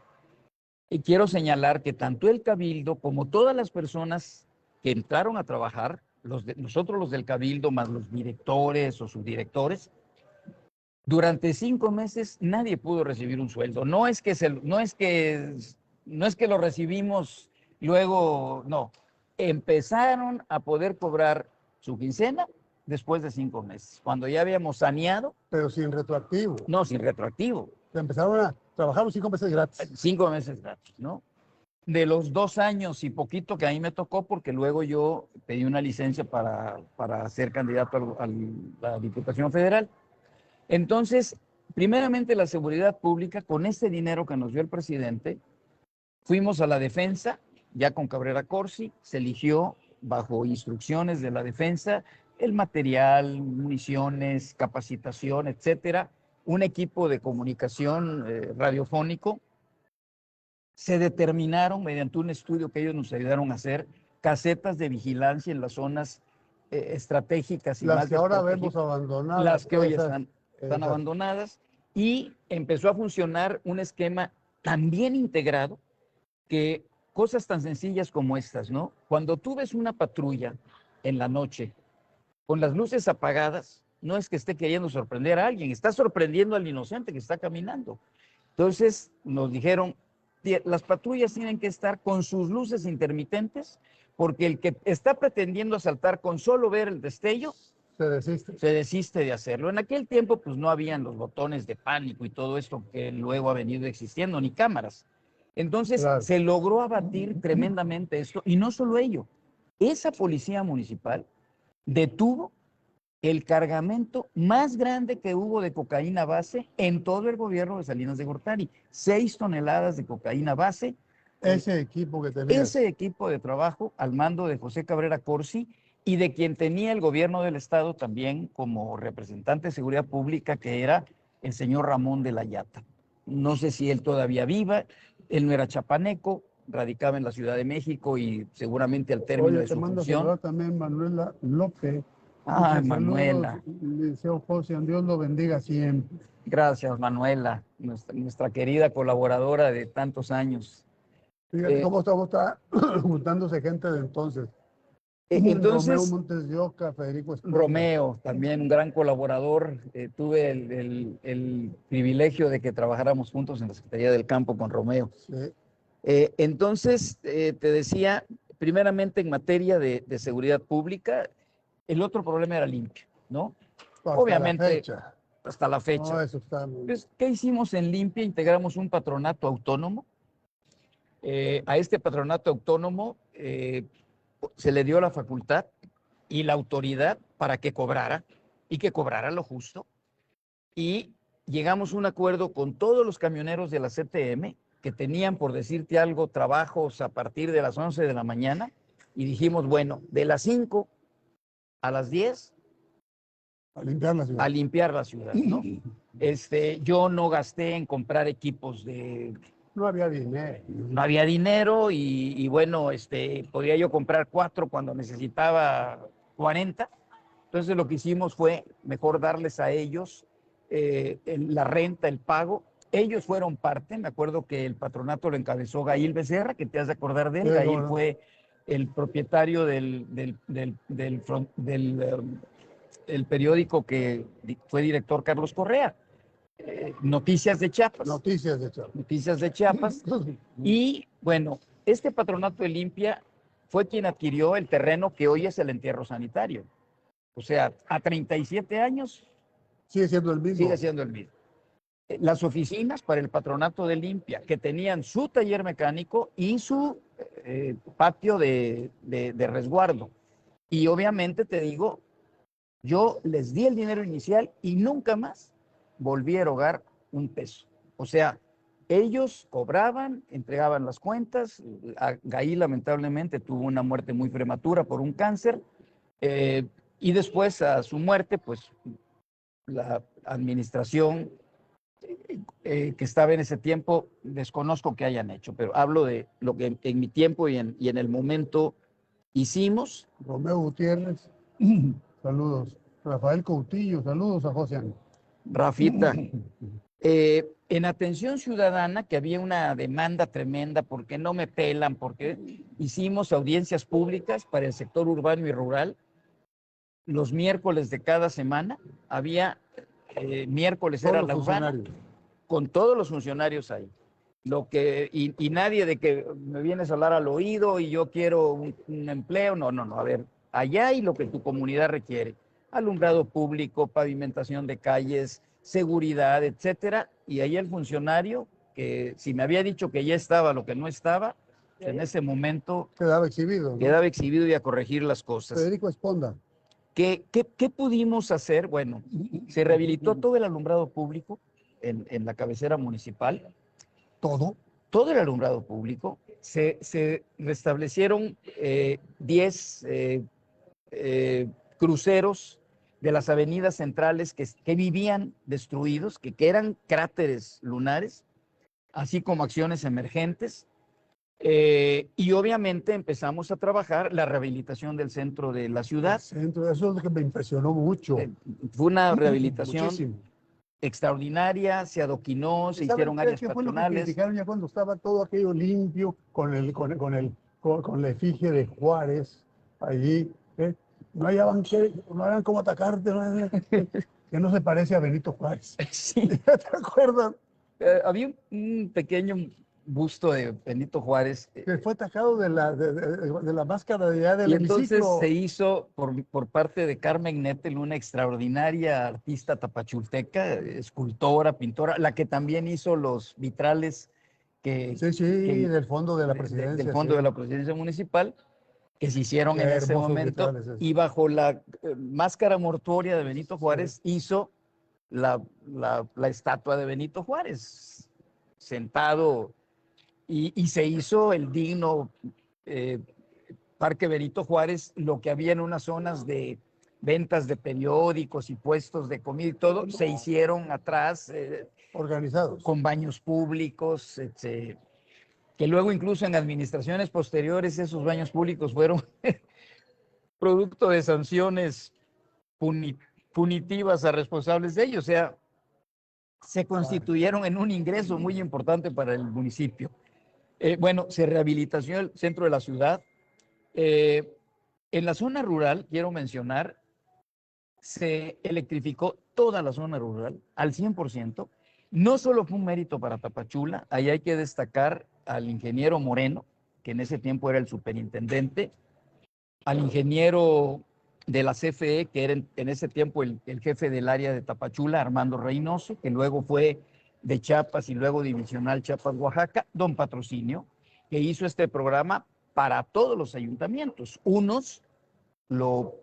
Y quiero señalar que tanto el Cabildo como todas las personas que entraron a trabajar, nosotros los del Cabildo, más los directores o subdirectores, durante 5 meses nadie pudo recibir un sueldo. No es que lo recibimos luego, no. Empezaron a poder cobrar su quincena después de 5 meses, cuando ya habíamos saneado. Pero sin retroactivo. No, sin retroactivo. Empezaron a trabajar los 5 meses gratis. 5 meses gratis, ¿no? De los 2 años y poquito que a mí me tocó, porque luego yo pedí una licencia para ser candidato a la Diputación Federal. Entonces, primeramente la seguridad pública, con este dinero que nos dio el presidente, fuimos a la defensa, ya con Cabrera Corsi, se eligió bajo instrucciones de la defensa el material, municiones, capacitación, etcétera, un equipo de comunicación radiofónico. Se determinaron, mediante un estudio que ellos nos ayudaron a hacer, casetas de vigilancia en las zonas estratégicas y las más que ahora vemos abandonadas. las que hoy están abandonadas, y empezó a funcionar un esquema tan bien integrado que cosas tan sencillas como estas, ¿no? Cuando tú ves una patrulla en la noche con las luces apagadas, no es que esté queriendo sorprender a alguien, está sorprendiendo al inocente que está caminando. Entonces nos dijeron, las patrullas tienen que estar con sus luces intermitentes, porque el que está pretendiendo asaltar con solo ver el destello se desiste de hacerlo. En aquel tiempo pues no habían los botones de pánico y todo esto que luego ha venido existiendo, ni cámaras. Entonces se logró abatir tremendamente esto, y no solo ello, esa policía municipal detuvo el cargamento más grande que hubo de cocaína base en todo el gobierno de Salinas de Gortari. 6 toneladas de cocaína base. Ese equipo que tenía. Ese equipo de trabajo al mando de José Cabrera Corsi, y de quien tenía el gobierno del estado también como representante de seguridad pública, que era el señor Ramón de la Llata. No sé si él todavía viva, él no era chapaneco, radicaba en la Ciudad de México y seguramente al término de su función. También Manuela López. Manuela. Liceo José, Dios lo bendiga siempre. Gracias, Manuela, nuestra querida colaboradora de tantos años. Fíjate cómo está juntándose gente de entonces. Entonces, Romeo Montes de Oca, Federico Esponda. Romeo, también un gran colaborador. Tuve el privilegio de que trabajáramos juntos en la Secretaría del Campo con Romeo. Sí. Entonces, te decía, primeramente en materia de seguridad pública, El otro problema era limpio, ¿no? Hasta Obviamente, la fecha. hasta la fecha. No, eso está muy... Entonces, ¿qué hicimos en Limpia? Integramos un patronato autónomo. A este patronato autónomo se le dio la facultad y la autoridad para que cobrara y que cobrara lo justo. Y llegamos a un acuerdo con todos los camioneros de la CTM que tenían, por decirte algo, trabajos a partir de las 11 de la mañana y dijimos, bueno, de las 5 a las 10 A limpiar la ciudad. a limpiar la ciudad, ¿no? Yo no gasté en comprar equipos No había dinero. no había dinero y bueno, podía yo comprar 4 cuando necesitaba 40. Entonces lo que hicimos fue mejor darles a ellos la renta, el pago. Ellos fueron parte, me acuerdo que el patronato lo encabezó Gail Becerra, que te has de acordar de él. Sí, Gail bueno. fue el propietario el periódico que fue director Carlos Correa, Noticias de Chiapas. Noticias de Chiapas. Noticias de Chiapas. Y bueno, este patronato de Limpia fue quien adquirió el terreno que hoy es el entierro sanitario. O sea, a 37 años Sigue siendo el mismo. sigue siendo el mismo. Las oficinas para el patronato de Limpia, que tenían su taller mecánico y su patio de resguardo. Y obviamente te digo, yo les di el dinero inicial y nunca más volví a erogar un peso. O sea, ellos cobraban, entregaban las cuentas. Gaí lamentablemente tuvo una muerte muy prematura por un cáncer. Y después a su muerte, pues la administración que estaba en ese tiempo, desconozco que hayan hecho, pero hablo de lo que en mi tiempo y en el momento hicimos. Romeo Gutiérrez, saludos. Rafael Coutillo, saludos a José Ángel. Rafita, en atención ciudadana, que había una demanda tremenda, porque no me pelan, porque hicimos audiencias públicas para el sector urbano y rural. Los miércoles de cada semana había, miércoles era la urbana, con todos los funcionarios ahí. Y nadie de que me vienes a hablar al oído y yo quiero un empleo, no, a ver, allá hay lo que tu comunidad requiere. Alumbrado público, pavimentación de calles, seguridad, etcétera. Y ahí el funcionario, que si me había dicho que ya estaba lo que no estaba, en ese momento quedaba exhibido, ¿no? Quedaba exhibido y a corregir las cosas. Federico Esponda. ¿Qué pudimos hacer? Bueno, se rehabilitó todo el alumbrado público en la cabecera municipal. Todo el alumbrado público. Se restablecieron 10 cruceros de las avenidas centrales que vivían destruidos, que eran cráteres lunares, así como acciones emergentes. Y obviamente empezamos a trabajar la rehabilitación del centro de la ciudad. Eso es lo que me impresionó mucho. Fue una rehabilitación muchísimo extraordinaria, se adoquinó, se hicieron áreas ¿qué fue lo que patronales. criticaron ya cuando estaba todo aquello limpio, con la efigie de Juárez allí? No hallaban no hagan cómo atacarte, que no se parece a Benito Juárez. Sí. ¿Te acuerdas? Había un pequeño busto de Benito Juárez. Que fue atacado de la máscara de allá del hemiciclo. Entonces se hizo por parte de Carmen Nettel, una extraordinaria artista tapachulteca, escultora, pintora, la que también hizo los vitrales del fondo de la presidencia. Del fondo de la presidencia municipal, que se hicieron en ese momento. Y bajo la máscara mortuoria de Benito Juárez hizo la estatua de Benito Juárez, sentado. Y se hizo el digno Parque Benito Juárez, lo que había en unas zonas de ventas de periódicos y puestos de comida y todo, se hicieron atrás. Organizados. Con baños públicos, que luego incluso en administraciones posteriores esos baños públicos fueron producto de sanciones punitivas a responsables de ellos. O sea, se constituyeron en un ingreso muy importante para el municipio. Bueno, se rehabilitó el centro de la ciudad. En la zona rural, quiero mencionar, se electrificó toda la zona rural al 100%. No solo fue un mérito para Tapachula, ahí hay que destacar al ingeniero Moreno, que en ese tiempo era el superintendente, al ingeniero de la CFE, que era en ese tiempo el jefe del área de Tapachula, Armando Reynoso, que luego fue de Chiapas y luego divisional Chiapas-Oaxaca, don Patrocinio, que hizo este programa para todos los ayuntamientos. Unos lo...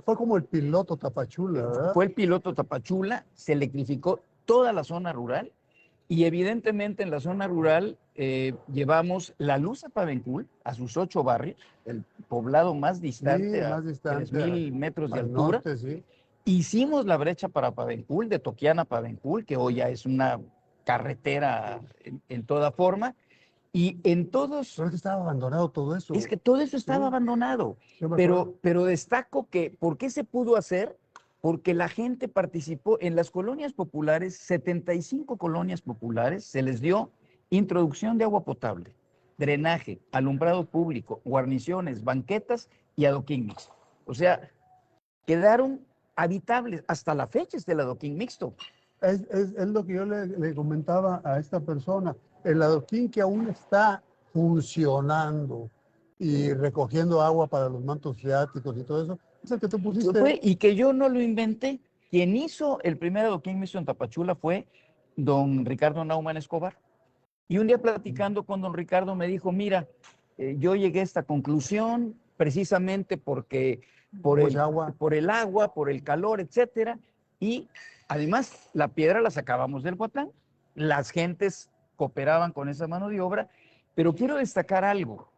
Fue como el piloto Tapachula, ¿verdad? Fue el piloto Tapachula, se electrificó toda la zona rural y evidentemente en la zona rural llevamos la luz a Pavencul, a sus 8 barrios, el poblado más distante, Sí, a más distante 3,000 metros de al altura. norte, sí. Hicimos la brecha para Pavencul, de Toquiana a Pavencul, que hoy ya es una carretera en toda forma. Y en todos... Pero es que estaba abandonado todo eso. Es que todo eso estaba abandonado. Pero destaco que, ¿por qué se pudo hacer? Porque la gente participó en las colonias populares, 75 colonias populares, se les dio introducción de agua potable, drenaje, alumbrado público, guarniciones, banquetas y adoquín mixto. O sea, quedaron habitables. Hasta la fecha es del adoquín mixto. Es lo que yo le comentaba a esta persona. El adoquín que aún está funcionando y recogiendo agua para los mantos freáticos y todo eso, es el que tú pusiste. Y que yo no lo inventé. Quien hizo el primer adoquín mixto en Tapachula fue don Ricardo Naumann Escobar. Y un día platicando con don Ricardo me dijo, mira, yo llegué a esta conclusión precisamente porque por el agua, por el calor, etcétera, y además la piedra la sacábamos del Huatlán, las gentes cooperaban con esa mano de obra, pero quiero destacar algo.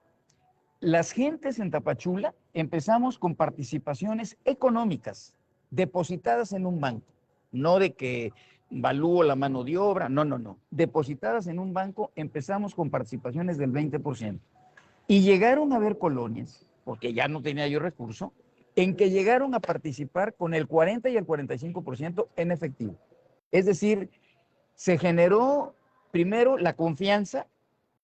Las gentes en Tapachula empezamos con participaciones económicas depositadas en un banco, no de que valúo la mano de obra, no, depositadas en un banco, empezamos con participaciones del 20%. Y llegaron a haber colonias, porque ya no tenía yo recurso, en que llegaron a participar con el 40 y el 45% en efectivo. Es decir, se generó primero la confianza.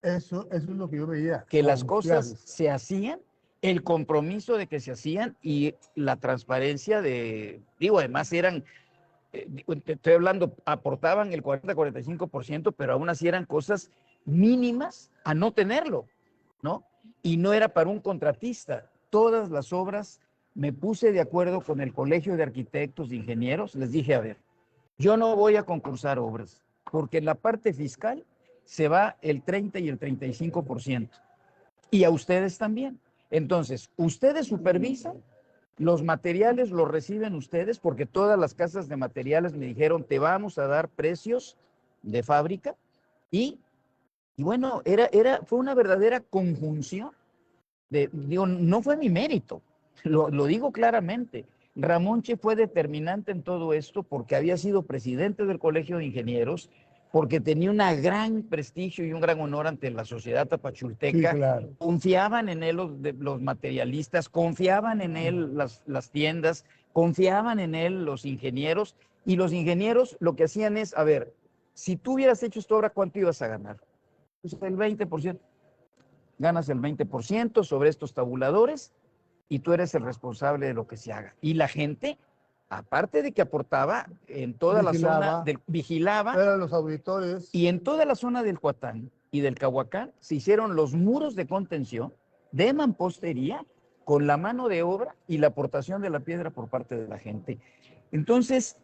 Eso es lo que yo veía. Que las cosas se hacían, el compromiso de que se hacían y la transparencia de, digo, además eran, te estoy hablando, aportaban el 40-45%, pero aún así eran cosas mínimas a no tenerlo, ¿no? Y no era para un contratista. Todas las obras me puse de acuerdo con el Colegio de Arquitectos de Ingenieros, les dije, a ver, yo no voy a concursar obras, porque en la parte fiscal se va el 30 y el 35%. Y a ustedes también. Entonces, ustedes supervisan, los materiales los reciben ustedes, porque todas las casas de materiales me dijeron, te vamos a dar precios de fábrica. Y bueno, fue una verdadera conjunción. Digo, no fue mi mérito, lo digo claramente. Ramón Che fue determinante en todo esto porque había sido presidente del Colegio de Ingenieros, porque tenía un gran prestigio y un gran honor ante la sociedad tapachulteca. Sí, claro. Confiaban en él los materialistas, confiaban en él las tiendas, confiaban en él los ingenieros, y los ingenieros lo que hacían es, a ver, si tú hubieras hecho esta obra, ¿cuánto ibas a ganar? Pues el 20%. Ganas el 20% sobre estos tabuladores y tú eres el responsable de lo que se haga. Y la gente, aparte de que aportaba en toda la zona, vigilaba, eran los auditores. Y en toda la zona del Coatán y del Cahuacán se hicieron los muros de contención de mampostería con la mano de obra y la aportación de la piedra por parte de la gente. Entonces,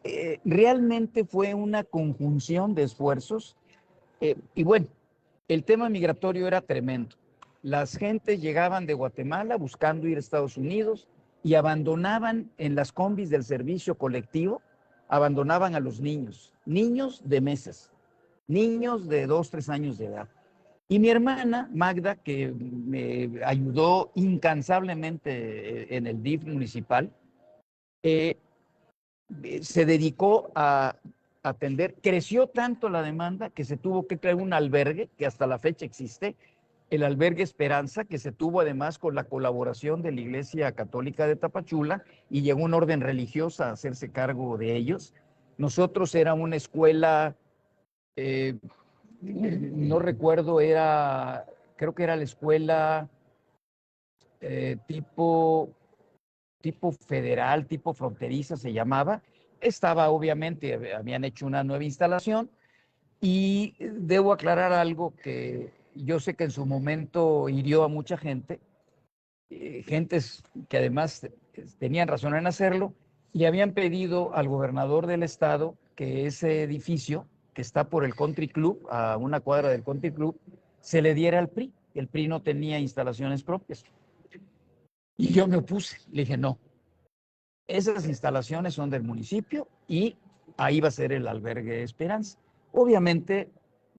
realmente fue una conjunción de esfuerzos. Y bueno, el tema migratorio era tremendo. Las gentes llegaban de Guatemala buscando ir a Estados Unidos y abandonaban en las combis del servicio colectivo, abandonaban a los niños de meses, niños de 2, 3 años de edad. Y mi hermana, Magda, que me ayudó incansablemente en el DIF municipal, se dedicó a atender. Creció tanto la demanda que se tuvo que crear un albergue que hasta la fecha existe, el albergue Esperanza, que se tuvo además con la colaboración de la Iglesia Católica de Tapachula, y llegó una orden religiosa a hacerse cargo de ellos. Nosotros era una escuela, no recuerdo, creo que era la escuela tipo federal, tipo fronteriza se llamaba. Estaba, obviamente, habían hecho una nueva instalación, y debo aclarar algo que yo sé que en su momento hirió a mucha gente. gentes que además tenían razón en hacerlo, le habían pedido al gobernador del estado que ese edificio, que está por el Country Club, a una cuadra del Country Club, se le diera al PRI. El PRI no tenía instalaciones propias. Y yo me opuse, le dije, no, esas instalaciones son del municipio y ahí va a ser el albergue Esperanza. Obviamente,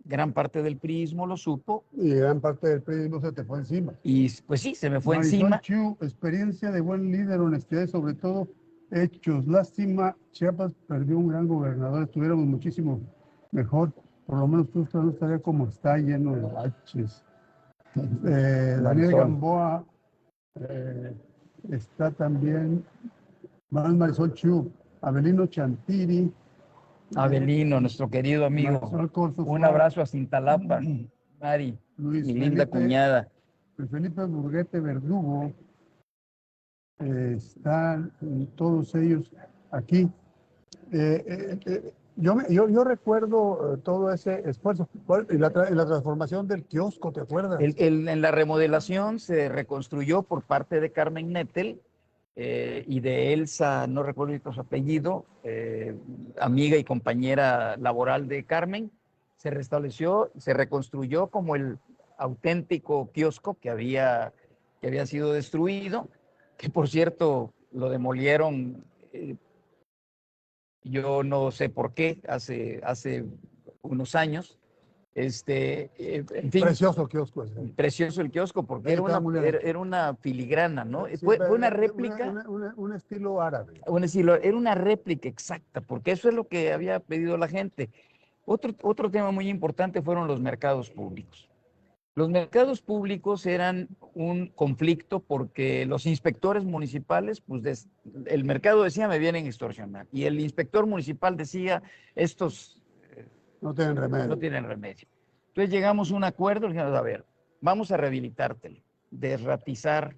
gran parte del priismo lo supo. Y gran parte del periodismo se te fue encima. Y pues sí, se me fue Marisol encima. Chiu, experiencia de buen líder, honestidad y sobre todo hechos. Lástima, Chiapas perdió un gran gobernador, estuviéramos muchísimo mejor. Por lo menos tú no estaría como está, lleno de baches. Daniel Gamboa está también. Marisol Chiu, Abelino Chantiri. Abelino, nuestro querido amigo. Un abrazo a Cintalapa, Mari, Luis mi linda Felipe, cuñada. Luis Felipe Burguete Verdugo. Están todos ellos aquí. Yo recuerdo todo ese esfuerzo. Y la transformación del kiosco, ¿te acuerdas? En la remodelación se reconstruyó por parte de Carmen Nettel y de Elsa, no recuerdo su apellido, amiga y compañera laboral de Carmen. Se restableció, se reconstruyó como el auténtico kiosco que había sido destruido, que por cierto lo demolieron. Yo no sé por qué, hace unos años. En fin, precioso kiosco ese. Precioso el kiosco, porque era una filigrana, ¿no? Sí, fue una réplica. Un estilo árabe. Era una réplica exacta, porque eso es lo que había pedido la gente. Otro tema muy importante fueron los mercados públicos. Los mercados públicos eran un conflicto porque los inspectores municipales, pues el mercado decía, me vienen a extorsionar. Y el inspector municipal decía, estos no tienen remedio. No tienen remedio. Entonces llegamos a un acuerdo, dijimos, a ver, vamos a rehabilitártelo, desratizar,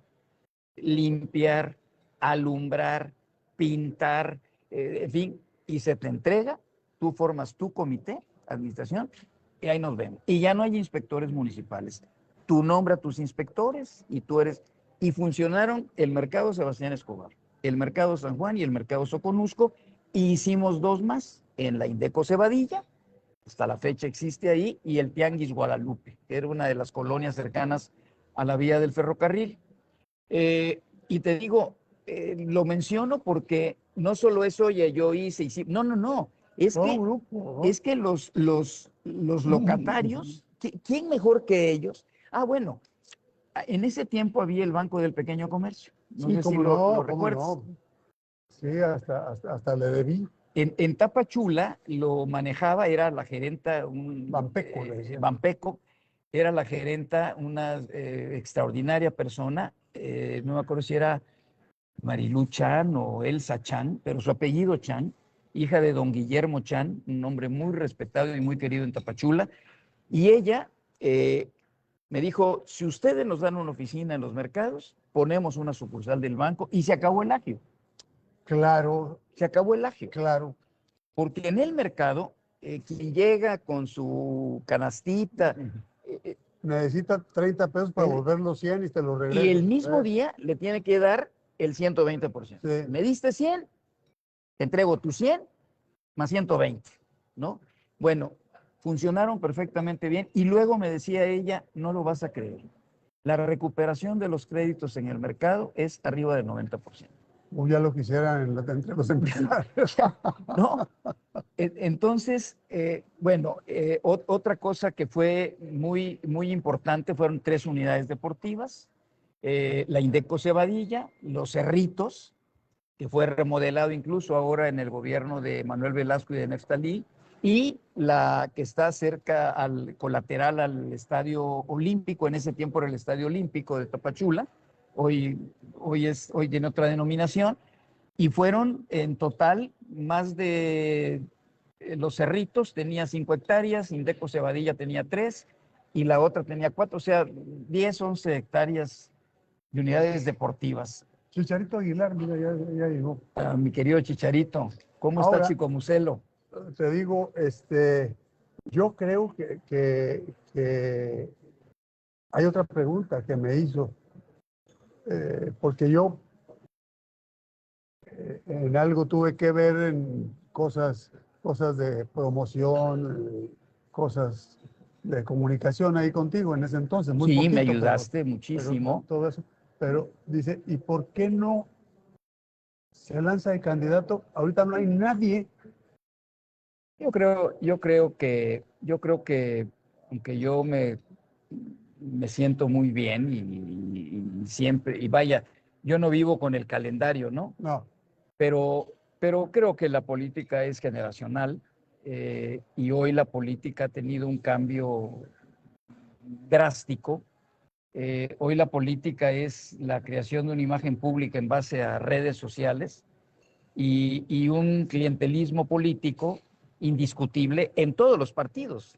limpiar, alumbrar, pintar, en fin, y se te entrega, tú formas tu comité, administración, y ahí nos vemos. Y ya no hay inspectores municipales. Tú nombras a tus inspectores y tú eres... Y funcionaron el mercado Sebastián Escobar, el mercado San Juan y el mercado Soconusco, y hicimos dos más, en la Indeco Cebadilla, hasta la fecha existe ahí, y el Tianguis Guadalupe, que era una de las colonias cercanas a la vía del ferrocarril. Y te digo, lo menciono porque no solo es, oye, yo hice, no, es que los locatarios, ¿quién mejor que ellos? Ah, bueno, en ese tiempo había el Banco del Pequeño Comercio. No sé si lo recuerdas. No. Sí, hasta le debí. En Tapachula lo manejaba, era la gerenta, Bampeco, Bampeco, era la gerenta, una extraordinaria persona, no me acuerdo si era Marilu Chan o Elsa Chan, pero su apellido Chan, hija de don Guillermo Chan, un hombre muy respetado y muy querido en Tapachula, y ella me dijo, si ustedes nos dan una oficina en los mercados, ponemos una sucursal del banco, y se acabó el agio. Claro. Se acabó el agio. Claro. Porque en el mercado, quien llega con su canastita... necesita 30 pesos para volver los 100 y te los regresa. Y el mismo día le tiene que dar el 120%. Sí. Me diste 100, te entrego tus 100 más 120, ¿no? Bueno, funcionaron perfectamente bien. Y luego me decía ella, no lo vas a creer, la recuperación de los créditos en el mercado es arriba del 90%. O ya lo quisieran entre los empresarios. ¿No? Entonces, otra cosa que fue muy, muy importante fueron 3 unidades deportivas, la Indeco Cebadilla, Los Cerritos, que fue remodelado incluso ahora en el gobierno de Manuel Velasco y de Neftalí, y la que está cerca colateral al Estadio Olímpico, en ese tiempo era el Estadio Olímpico de Tapachula, hoy tiene otra denominación, y fueron en total más de... Los Cerritos tenía 5 hectáreas, Indeco Cebadilla tenía 3 y la otra tenía 4, o sea, 10, 11 hectáreas de unidades deportivas. Chicharito Aguilar, mira, ya llegó. Mi querido Chicharito, ¿cómo está Chico Muselo? Te digo, yo creo que hay otra pregunta que me hizo. porque yo en algo tuve que ver en cosas de promoción, cosas de comunicación ahí contigo en ese entonces, muy Sí, me poquito, ayudaste pero muchísimo. todo eso. Pero dice, ¿y por qué no se lanza de candidato? Ahorita no hay nadie. Yo creo que, aunque me siento muy bien y siempre, y vaya, yo no vivo con el calendario, ¿no? No, Pero creo que la política es generacional, y hoy la política ha tenido un cambio drástico. Hoy la política es la creación de una imagen pública en base a redes sociales y un clientelismo político indiscutible en todos los partidos.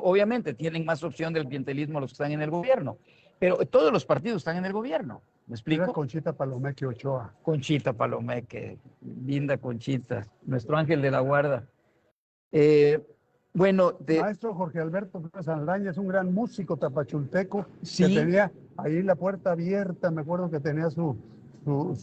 Obviamente tienen más opción del clientelismo los que están en el gobierno, pero todos los partidos están en el gobierno. ¿Me era explico? Conchita Palomeque Ochoa. Conchita Palomeque, linda Conchita, nuestro ángel de la guarda. Eh, bueno, Maestro Jorge Alberto Saldaña es un gran músico tapachulteco que sí, tenía ahí la puerta abierta. Me acuerdo que tenía su, su,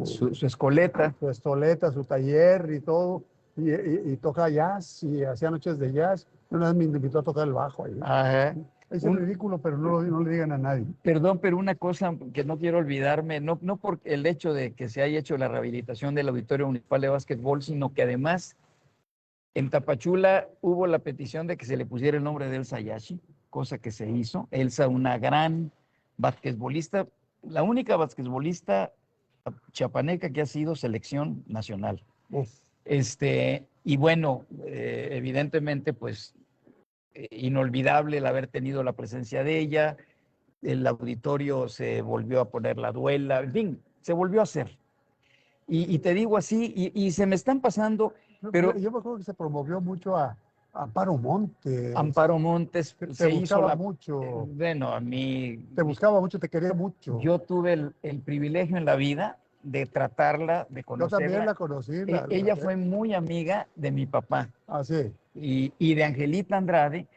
su, su escoleta. su estoleta, su taller y todo. Y toca jazz y hacía noches de jazz. Una vez me invitó a tocar el bajo ahí. Ajá. Es ridículo, pero no le digan a nadie. Perdón, pero una cosa que no quiero olvidarme, no por el hecho de que se haya hecho la rehabilitación del Auditorio Municipal de Básquetbol, sino que además en Tapachula hubo la petición de que se le pusiera el nombre de Elsa Yashi, cosa que se hizo. Elsa, una gran basquetbolista, la única basquetbolista chiapaneca que ha sido selección nacional. Uf. Y bueno, evidentemente, pues inolvidable el haber tenido la presencia de ella. El auditorio se volvió a poner la duela, en fin, se volvió a hacer. Y te digo así, y se me están pasando, pero Yo me acuerdo que se promovió mucho a Amparo Montes. Amparo Montes Te se hizo buscaba la... mucho, Bueno, a mí, te buscaba mucho, te quería mucho. yo tuve el privilegio en la vida de tratarla, de Yo también conocerla. la conocí. Ella fue muy amiga de mi papá Sí. y de Angelita Andrade,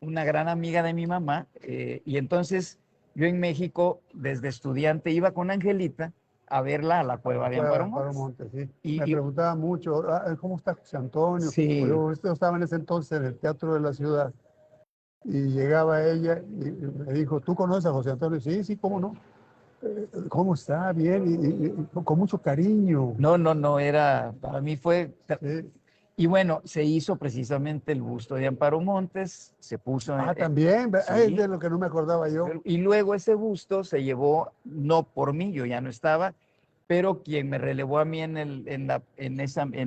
una gran amiga de mi mamá. Y entonces yo en México, desde estudiante, iba con Angelita a verla a la cueva de Amparo Amparo Montes. Montes, sí. Me Y preguntaba mucho, ¿cómo está José Antonio? O sí, yo estaba en ese entonces en el Teatro de la Ciudad y llegaba ella y me dijo, ¿tú conoces a José Antonio? Sí, sí, ¿cómo no? ¿Cómo está? Bien, y con mucho cariño. no, para mí fue... Sí. Y bueno, se hizo precisamente el busto de Amparo Montes, se puso, También, es sí, de lo que no me acordaba yo. y luego ese busto se llevó, no por mí, yo ya no estaba, pero quien me relevó a mí en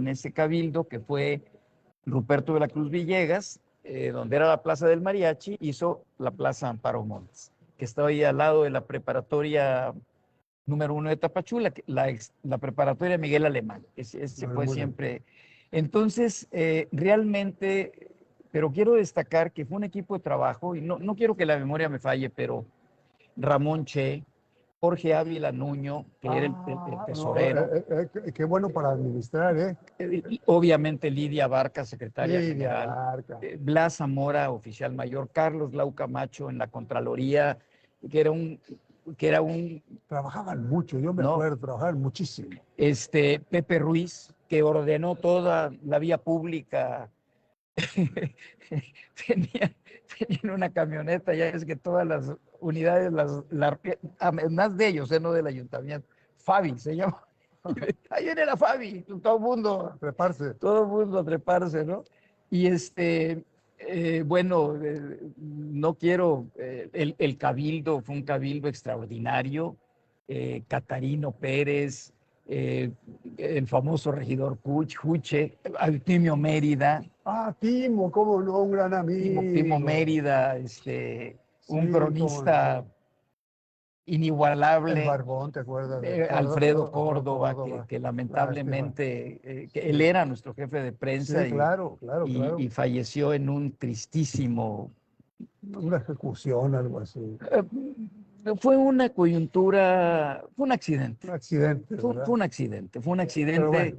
ese cabildo, que fue Ruperto de la Cruz Villegas, donde era la Plaza del Mariachi, hizo la Plaza Amparo Montes, que estaba ahí al lado de la preparatoria número 1 de Tapachula, la preparatoria Miguel Alemán. Ese fue Muy bien. siempre. Entonces, realmente, pero quiero destacar que fue un equipo de trabajo, y no quiero que la memoria me falle, pero Ramón Che, Jorge Ávila Nuño, que era el No, tesorero, qué bueno para administrar, ¿eh? y obviamente Lidia Barca, secretaria Lidia general, Barca. Blas Zamora, oficial mayor, Carlos Lau Camacho en la Contraloría, que era un, que era un Trabajaban mucho, yo me ¿no? acuerdo, trabajaban muchísimo. Pepe Ruiz, que ordenó toda la vía pública. Tenían, tenían una camioneta, ya es que todas las unidades, más de ellos, no del ayuntamiento, Fabi se llama. Ahí viene la Fabi, Treparse. todo el mundo a treparse, ¿no? Y bueno, no quiero, el cabildo fue un cabildo extraordinario, Catarino Pérez, eh, el famoso regidor Juche, Altimio Mérida, Timo, cómo no, un gran Timo amigo. Mérida, un Sí, cómo cronista no. El inigualable, Barbón, ¿te acuerdas de Alfredo Alfredo Córdoba, Córdoba? que Lástima. lamentablemente, que él Sí, era nuestro jefe de prensa sí, claro, claro, claro. y falleció en un tristísimo... Una ejecución, algo así. Fue una coyuntura, fue un accidente, Un accidente, fue ¿verdad? un accidente, fue un Pero accidente, bueno,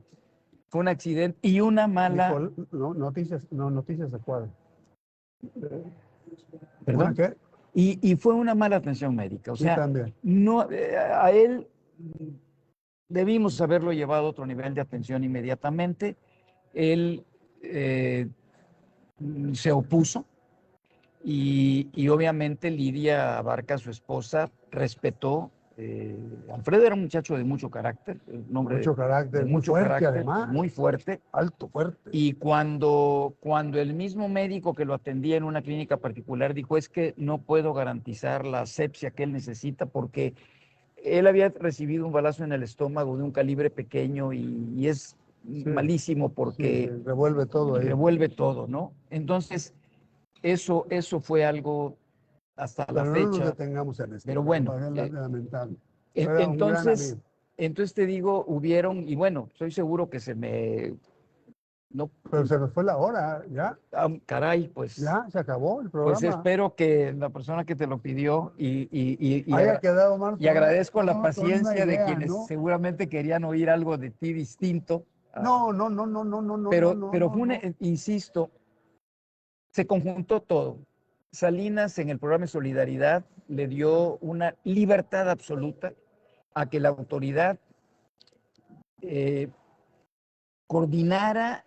fue un accidente y una mala... Nicole, no, noticias, no, noticias de cuadro. ¿Una ¿Perdón? qué? Y fue una mala atención médica. O Sí, sea, también. no, a él debimos haberlo llevado a otro nivel de atención inmediatamente. Él eh, se opuso y obviamente Lidia Abarca, su esposa, respetó. Alfredo era un muchacho de mucho carácter, un hombre Mucho de carácter, muy mucho fuerte carácter, además, muy fuerte. alto, fuerte. Y cuando el mismo médico que lo atendía en una clínica particular dijo, es que no puedo garantizar la asepsia que él necesita porque él había recibido un balazo en el estómago de un calibre pequeño y es Sí, malísimo sí, sí, porque revuelve todo ahí. revuelve todo, ¿no? Entonces, eso fue algo hasta la Pero no nos fecha, detengamos en esto, pero bueno, es lamentable. Era un gran entonces, amigo, entonces te digo, hubieron, y bueno, estoy seguro que no, pero se nos fue la hora, ya, caray, pues ya, se acabó el Pues programa. espero que la persona que te lo pidió Haya quedado más y agradezco la con una paciencia de idea, quienes ¿no? seguramente querían oír algo de ti distinto, No, no, no, no, no, no, no, no, no, pero no, fue una, no. insisto, se conjuntó todo. Salinas en el programa de Solidaridad le dio una libertad absoluta a que la autoridad eh, coordinara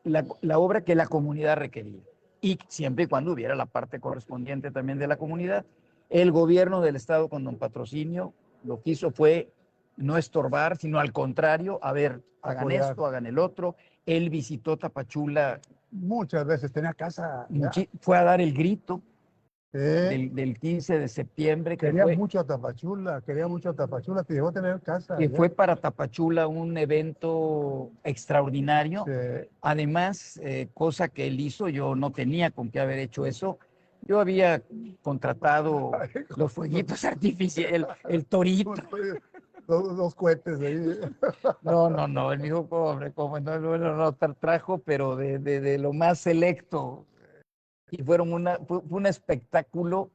la obra que la comunidad requería. Y siempre y cuando hubiera la parte correspondiente también de la comunidad. El gobierno del estado con don Patrocinio lo que hizo fue no estorbar, sino al contrario, a ver, hagan Apoyar. esto, hagan el otro. Él visitó Tapachula, Muchas veces tenía casa, ya. fue a dar el grito Eh, del 15 de septiembre, que fue quería mucho a Tapachula, te llegó a tener casa, que fue ya. para Tapachula un evento extraordinario. Sí. Además, cosa que él hizo, yo no tenía con qué haber hecho eso. Yo había contratado los fueguitos artificiales, el torito. Dos cohetes ahí. No, él me dijo, pobre, como no trajo, pero de lo más selecto. Y fue un espectáculo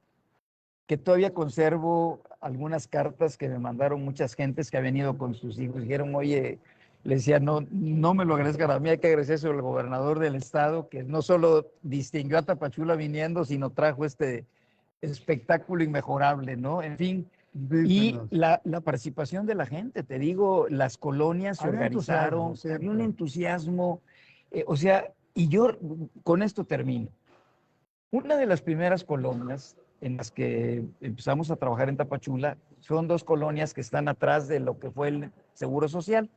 que todavía conservo algunas cartas que me mandaron muchas gentes que habían ido con sus hijos. Dijeron, oye, le decía, no me lo agradezcan a mí, hay que agradecer al gobernador del estado, que no solo distinguió a Tapachula viniendo, sino trajo este espectáculo inmejorable, ¿no? En fin, y Díganos. la participación de la gente, te digo, las colonias se Había entusiasmo organizaron, había un siempre. entusiasmo, o sea, y yo con esto termino. Una de las primeras colonias en las que empezamos a trabajar en Tapachula son dos colonias que están atrás de lo que fue el Seguro Social,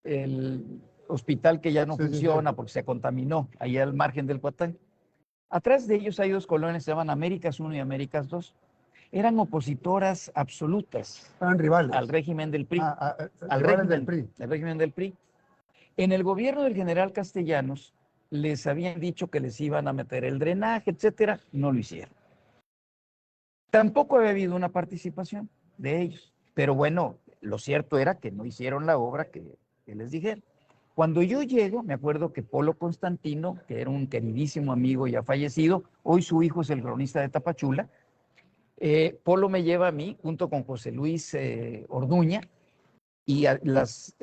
el hospital que ya no Sí, sí, sí. funciona porque se contaminó ahí al margen del Cuatán. Atrás de ellos hay dos colonias, se llaman Américas 1 y Américas 2. Eran opositoras absolutas Eran al rivales. régimen del PRI, Rivales del PRI. al régimen del PRI. En el gobierno del general Castellanos les habían dicho que les iban a meter el drenaje, etcétera, no lo hicieron. Tampoco había habido una participación de ellos, pero bueno, lo cierto era que no hicieron la obra que les dijeron. Cuando yo llego, me acuerdo que Polo Constantino, que era un queridísimo amigo ya fallecido, hoy su hijo es el cronista de Tapachula, Polo me lleva a mí junto con José Luis Orduña y las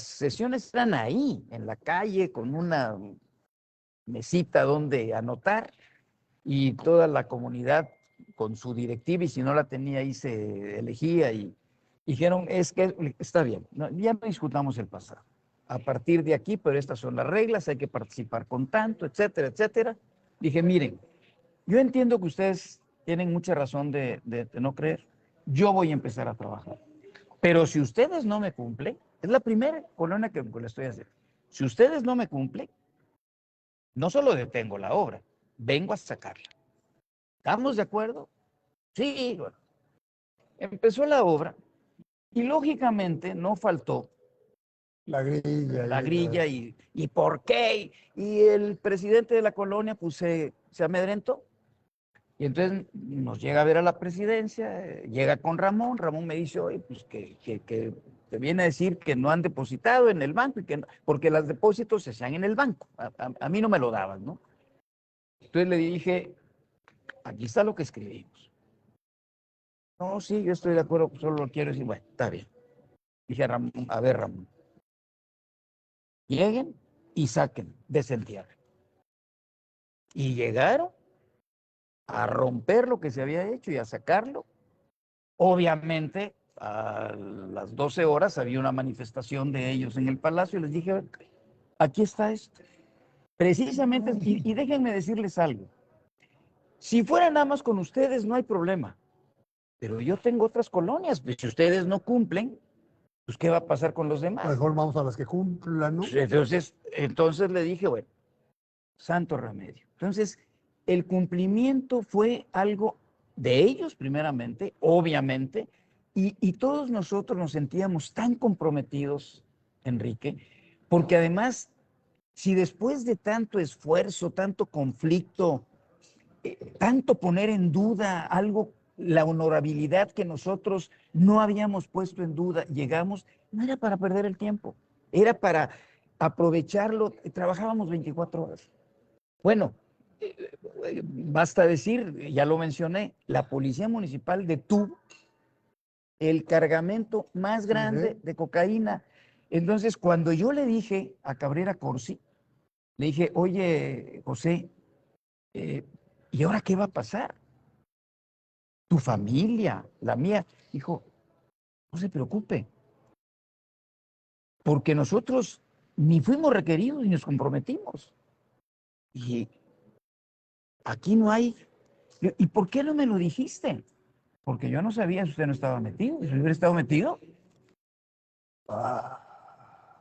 sesiones eran ahí, en la calle, con una mesita donde anotar y toda la comunidad con su directiva y si no la tenía ahí se elegía y dijeron, es que está bien, no, ya no discutamos el pasado. A partir de aquí, pero estas son las reglas, hay que participar con tanto, etcétera, etcétera. Dije, miren, yo entiendo que ustedes tienen mucha razón de no creer, yo voy a empezar a trabajar. Pero si ustedes no me cumplen, es la primera colonia que le estoy haciendo. Si ustedes no me cumplen, no solo detengo la obra, vengo a sacarla. ¿Estamos de acuerdo? Sí, bueno. Empezó la obra y lógicamente no faltó La grilla. la grilla y ¿por qué? Y el presidente de la colonia pues se amedrentó. Y entonces nos llega a ver a la presidencia, llega con Ramón, Ramón me dice, oye, pues que te viene a decir que no han depositado en el banco, y que porque los depósitos se hacían en el banco, a mí no me lo daban, ¿no? Entonces le dije, aquí está lo que escribimos. No, sí, yo estoy de acuerdo, solo lo quiero decir, bueno, está bien. Dije a Ramón, a ver, Ramón, lleguen y saquen, desentierren. Y llegaron a romper lo que se había hecho y a sacarlo. Obviamente, a las 12 horas había una manifestación de ellos en el palacio y les dije, aquí está esto. Precisamente, y déjenme decirles algo, si fuera nada más con ustedes no hay problema, pero yo tengo otras colonias, pues si ustedes no cumplen, pues ¿qué va a pasar con los demás? Mejor vamos a las que cumplan, ¿no? Pues, entonces le dije, bueno, santo remedio. Entonces, el cumplimiento fue algo de ellos primeramente, obviamente, y todos nosotros nos sentíamos tan comprometidos, Enrique, porque además, si después de tanto esfuerzo, tanto conflicto, tanto poner en duda algo, la honorabilidad que nosotros no habíamos puesto en duda, llegamos, no era para perder el tiempo, era para aprovecharlo, trabajábamos 24 horas. Bueno, basta decir, ya lo mencioné, la policía municipal detuvo el cargamento más grande de cocaína. Entonces, cuando yo le dije a Cabrera Corsi, le dije, oye, José, ¿y ahora qué va a pasar? Tu familia, la mía. Dijo, no se preocupe, porque nosotros ni fuimos requeridos ni nos comprometimos. Y aquí no hay. ¿Y por qué no me lo dijiste? Porque yo no sabía si usted no estaba metido. Si hubiera estado metido,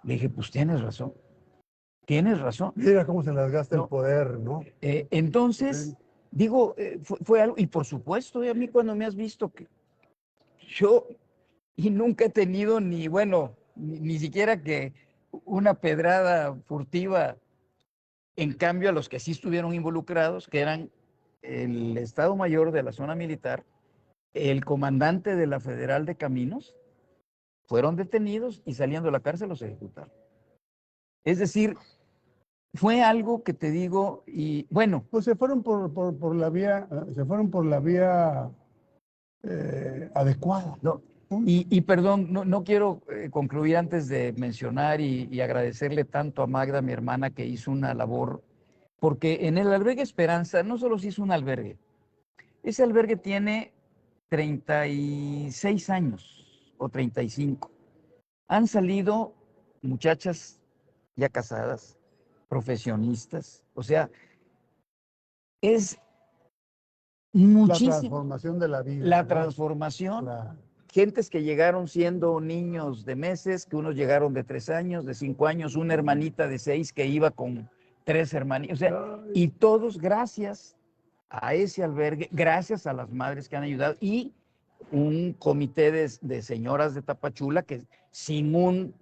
le dije, pues tienes razón. Tienes razón. Mira cómo se les gasta No, el poder, ¿no? entonces, digo, fue algo, y por supuesto, a mí cuando me has visto que yo, y nunca he tenido ni, bueno, ni siquiera que una pedrada furtiva, en cambio a los que sí estuvieron involucrados, que eran el Estado Mayor de la zona militar, el comandante de la Federal de Caminos, fueron detenidos y saliendo de la cárcel los ejecutaron. Es decir, fue algo que te digo, y bueno. Pues se fueron por la vía, se fueron por la vía adecuada. No, y perdón, no quiero concluir antes de mencionar y agradecerle tanto a Magda, mi hermana, que hizo una labor, porque en el albergue Esperanza no solo se hizo un albergue, ese albergue tiene 36 años o 35. Han salido muchachas ya casadas, profesionistas, o sea, es La muchísimo transformación de la vida, la ¿no? transformación. Gentes que llegaron siendo niños de meses, que unos llegaron de 3 años, de 5 años, una hermanita de 6 que iba con 3 hermanitos, o sea, y todos gracias a ese albergue, gracias a las madres que han ayudado y un comité de señoras de Tapachula que sin un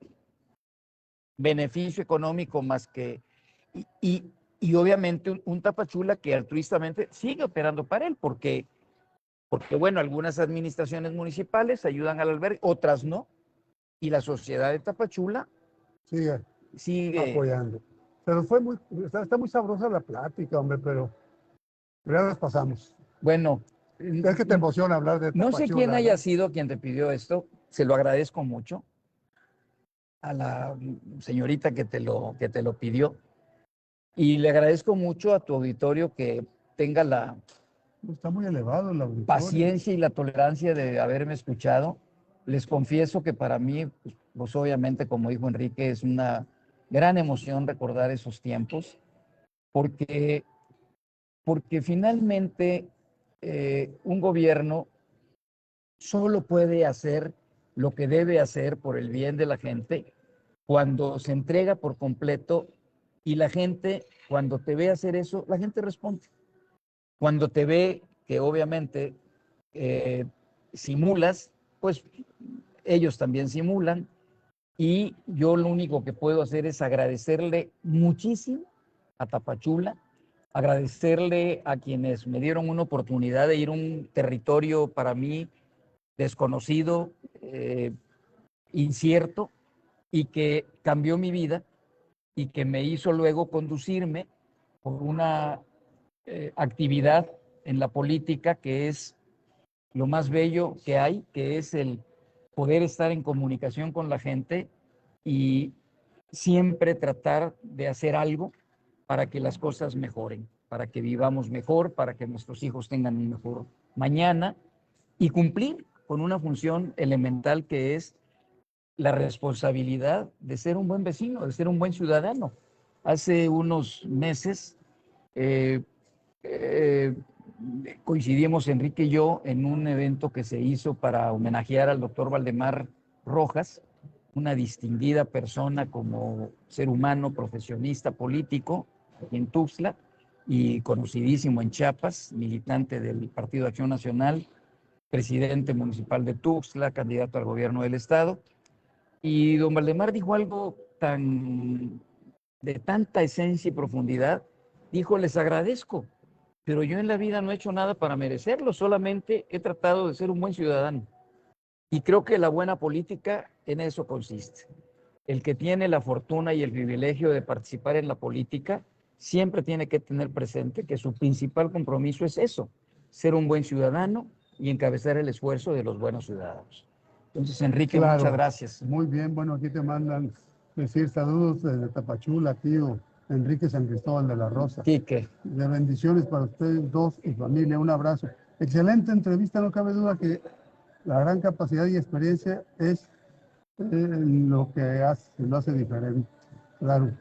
beneficio económico más que, y, y, y obviamente un Tapachula que altruistamente sigue operando para él, porque bueno, algunas administraciones municipales ayudan al albergue, otras no, y la sociedad de Tapachula sigue apoyando. Pero está muy sabrosa la plática, hombre, pero ya nos pasamos. Bueno, Es que te emociona hablar de Tapachula. No sé quién haya sido quien te pidió esto, se lo agradezco mucho a la señorita que te lo pidió, y le agradezco mucho a tu auditorio que tenga la Está muy elevado el auditorio. Paciencia y la tolerancia de haberme escuchado. Les confieso que para mí, pues obviamente, como dijo Enrique, es una gran emoción recordar esos tiempos, porque, porque finalmente un gobierno solo puede hacer lo que debe hacer por el bien de la gente cuando se entrega por completo, y la gente, cuando te ve hacer eso, la gente responde. Cuando te ve que obviamente simulas, pues ellos también simulan, y yo lo único que puedo hacer es agradecerle muchísimo a Tapachula, agradecerle a quienes me dieron una oportunidad de ir a un territorio para mí desconocido, incierto, y que cambió mi vida y que me hizo luego conducirme por una actividad en la política que es lo más bello que hay, que es el poder estar en comunicación con la gente y siempre tratar de hacer algo para que las cosas mejoren, para que vivamos mejor, para que nuestros hijos tengan un mejor mañana y cumplir con una función elemental que es la responsabilidad de ser un buen vecino, de ser un buen ciudadano. Hace unos meses eh, eh, coincidimos Enrique y yo en un evento que se hizo para homenajear al doctor Valdemar Rojas, una distinguida persona como ser humano, profesionista, político, en Tuxtla y conocidísimo en Chiapas, militante del Partido de Acción Nacional, presidente municipal de Tuxtla, candidato al gobierno del estado. Y don Valdemar dijo algo de tanta esencia y profundidad. Dijo, les agradezco, pero yo en la vida no he hecho nada para merecerlo, solamente he tratado de ser un buen ciudadano. Y creo que la buena política en eso consiste. El que tiene la fortuna y el privilegio de participar en la política siempre tiene que tener presente que su principal compromiso es eso, ser un buen ciudadano y encabezar el esfuerzo de los buenos ciudadanos. Entonces, Enrique, Claro, muchas gracias. muy bien. Bueno, aquí te mandan decir saludos desde Tapachula, tío Enrique San Cristóbal de la Rosa. Quique. De bendiciones para ustedes dos y familia. Un abrazo. Excelente entrevista, no cabe duda que la gran capacidad y experiencia es lo que lo hace diferente. Claro.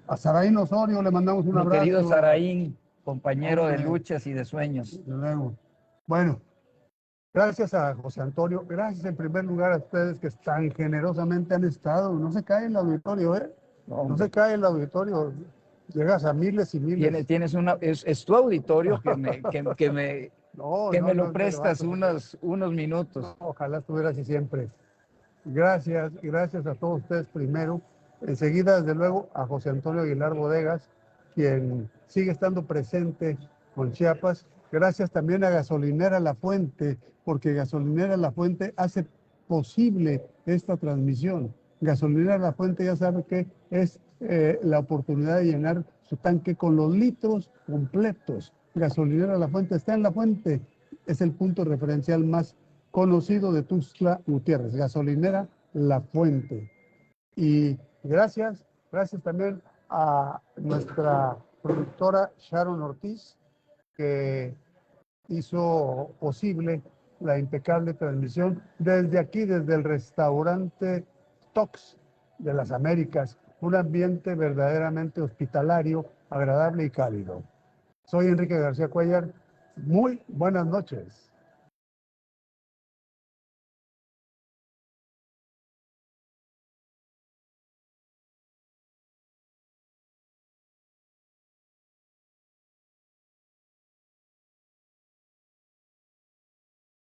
A Saraín Osorio le mandamos un Mi abrazo. querido Saraín, compañero de Hombre, luchas y de sueños. desde luego. Bueno, gracias a José Antonio, gracias en primer lugar a ustedes que tan generosamente han estado. No se cae el auditorio, ¿eh? No se cae el auditorio. Llegas a miles y miles. Es tu auditorio que me, No, que no, me lo no, prestas no, unos minutos. no, ojalá estuviera así siempre. Gracias, gracias a todos ustedes primero. Enseguida, desde luego, a José Antonio Aguilar Bodegas, quien sigue estando presente con Chiapas. Gracias también a Gasolinera La Fuente, porque Gasolinera La Fuente hace posible esta transmisión. Gasolinera La Fuente ya sabe que es la oportunidad de llenar su tanque con los litros completos. Gasolinera La Fuente está en La Fuente, es el punto referencial más conocido de Tuxtla Gutiérrez, Gasolinera La Fuente. Y gracias también a nuestra productora Sharon Ortiz, que hizo posible la impecable transmisión desde aquí, desde el restaurante Tox de las Américas, un ambiente verdaderamente hospitalario, agradable y cálido. Soy Enrique García Cuellar. Muy buenas noches.